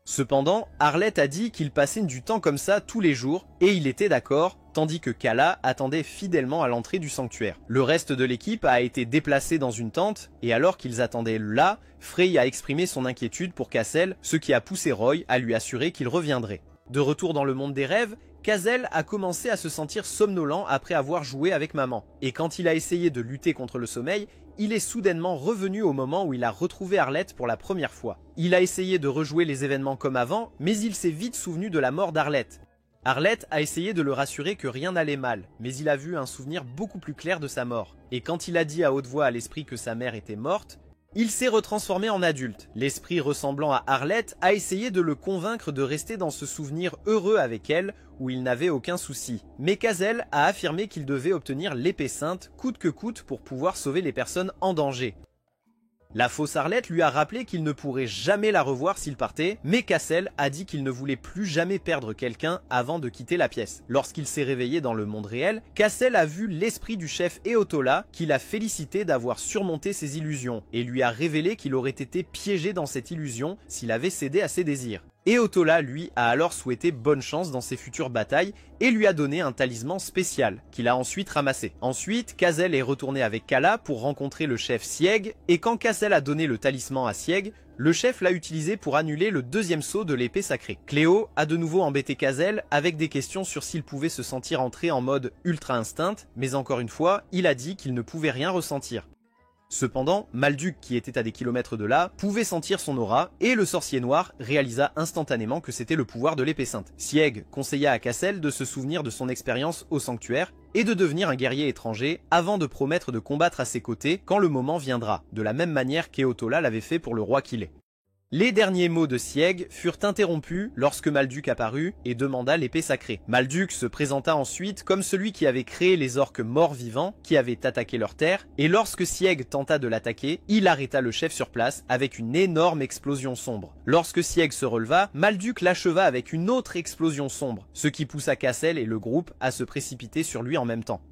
Cependant, Arlette a dit qu'il passait du temps comme ça tous les jours, et il était d'accord, tandis que Kala attendait fidèlement à l'entrée du sanctuaire. Le reste de l'équipe a été déplacé dans une tente, et alors qu'ils attendaient là, Frey a exprimé son inquiétude pour Kazel, ce qui a poussé Roy à lui assurer qu'il reviendrait. De retour dans le monde des rêves, Kazel a commencé à se sentir somnolent après avoir joué avec maman, et quand il a essayé de lutter contre le sommeil, il est soudainement revenu au moment où il a retrouvé Arlette pour la première fois. Il a essayé de rejouer les événements comme avant, mais il s'est vite souvenu de la mort d'Arlette. Arlette a essayé de le rassurer que rien n'allait mal, mais il a vu un souvenir beaucoup plus clair de sa mort. Et quand il a dit à haute voix à l'esprit que sa mère était morte, il s'est retransformé en adulte. L'esprit ressemblant à Arlette a essayé de le convaincre de rester dans ce souvenir heureux avec elle, où il n'avait aucun souci. Mais Kazel a affirmé qu'il devait obtenir l'épée sainte coûte que coûte pour pouvoir sauver les personnes en danger. La fausse Arlette lui a rappelé qu'il ne pourrait jamais la revoir s'il partait, mais Kazel a dit qu'il ne voulait plus jamais perdre quelqu'un avant de quitter la pièce. Lorsqu'il s'est réveillé dans le monde réel, Kazel a vu l'esprit du chef Eotola qui l'a félicité d'avoir surmonté ses illusions et lui a révélé qu'il aurait été piégé dans cette illusion s'il avait cédé à ses désirs. Eotola, lui, a alors souhaité bonne chance dans ses futures batailles et lui a donné un talisman spécial, qu'il a ensuite ramassé. Ensuite, Kazel est retourné avec Kala pour rencontrer le chef Sieg, et quand Kazel a donné le talisman à Sieg, le chef l'a utilisé pour annuler le deuxième saut de l'épée sacrée. Cléo a de nouveau embêté Kazel avec des questions sur s'il pouvait se sentir entrer en mode ultra instinct, mais encore une fois, il a dit qu'il ne pouvait rien ressentir. Cependant, Malduc, qui était à des kilomètres de là, pouvait sentir son aura, et le sorcier noir réalisa instantanément que c'était le pouvoir de l'épée sainte. Sieg conseilla à Kazel de se souvenir de son expérience au sanctuaire, et de devenir un guerrier étranger, avant de promettre de combattre à ses côtés quand le moment viendra, de la même manière qu'Eotola l'avait fait pour le roi qu'il est. Les derniers mots de Sieg furent interrompus lorsque Malduc apparut et demanda l'épée sacrée. Malduc se présenta ensuite comme celui qui avait créé les orques morts-vivants qui avaient attaqué leur terre, et lorsque Sieg tenta de l'attaquer, il arrêta le chef sur place avec une énorme explosion sombre. Lorsque Sieg se releva, Malduc l'acheva avec une autre explosion sombre, ce qui poussa Kazel et le groupe à se précipiter sur lui en même temps.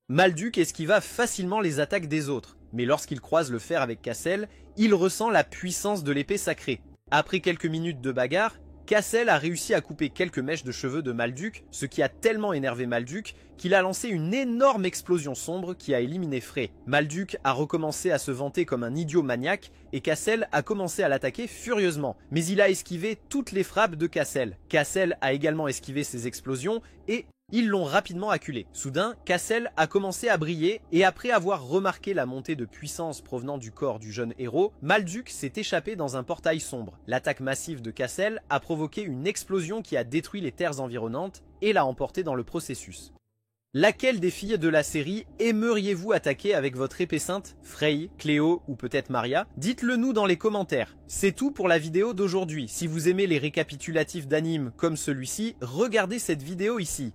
Malduc esquiva facilement les attaques des autres, mais lorsqu'il croise le fer avec Kazel, il ressent la puissance de l'épée sacrée. Après quelques minutes de bagarre, Kazel a réussi à couper quelques mèches de cheveux de Malduc, ce qui a tellement énervé Malduc qu'il a lancé une énorme explosion sombre qui a éliminé Frey. Malduc a recommencé à se vanter comme un idiot maniaque et Kazel a commencé à l'attaquer furieusement, mais il a esquivé toutes les frappes de Kazel. Kazel a également esquivé ses explosions et ils l'ont rapidement acculé. Soudain, Kazel a commencé à briller et après avoir remarqué la montée de puissance provenant du corps du jeune héros, Malduc s'est échappé dans un portail sombre. L'attaque massive de Kazel a provoqué une explosion qui a détruit les terres environnantes et l'a emporté dans le processus. Laquelle des filles de la série aimeriez-vous attaquer avec votre épée sainte? Frey, Cléo ou peut-être Maria? Dites-le nous dans les commentaires. C'est tout pour la vidéo d'aujourd'hui. Si vous aimez les récapitulatifs d'animes comme celui-ci, regardez cette vidéo ici.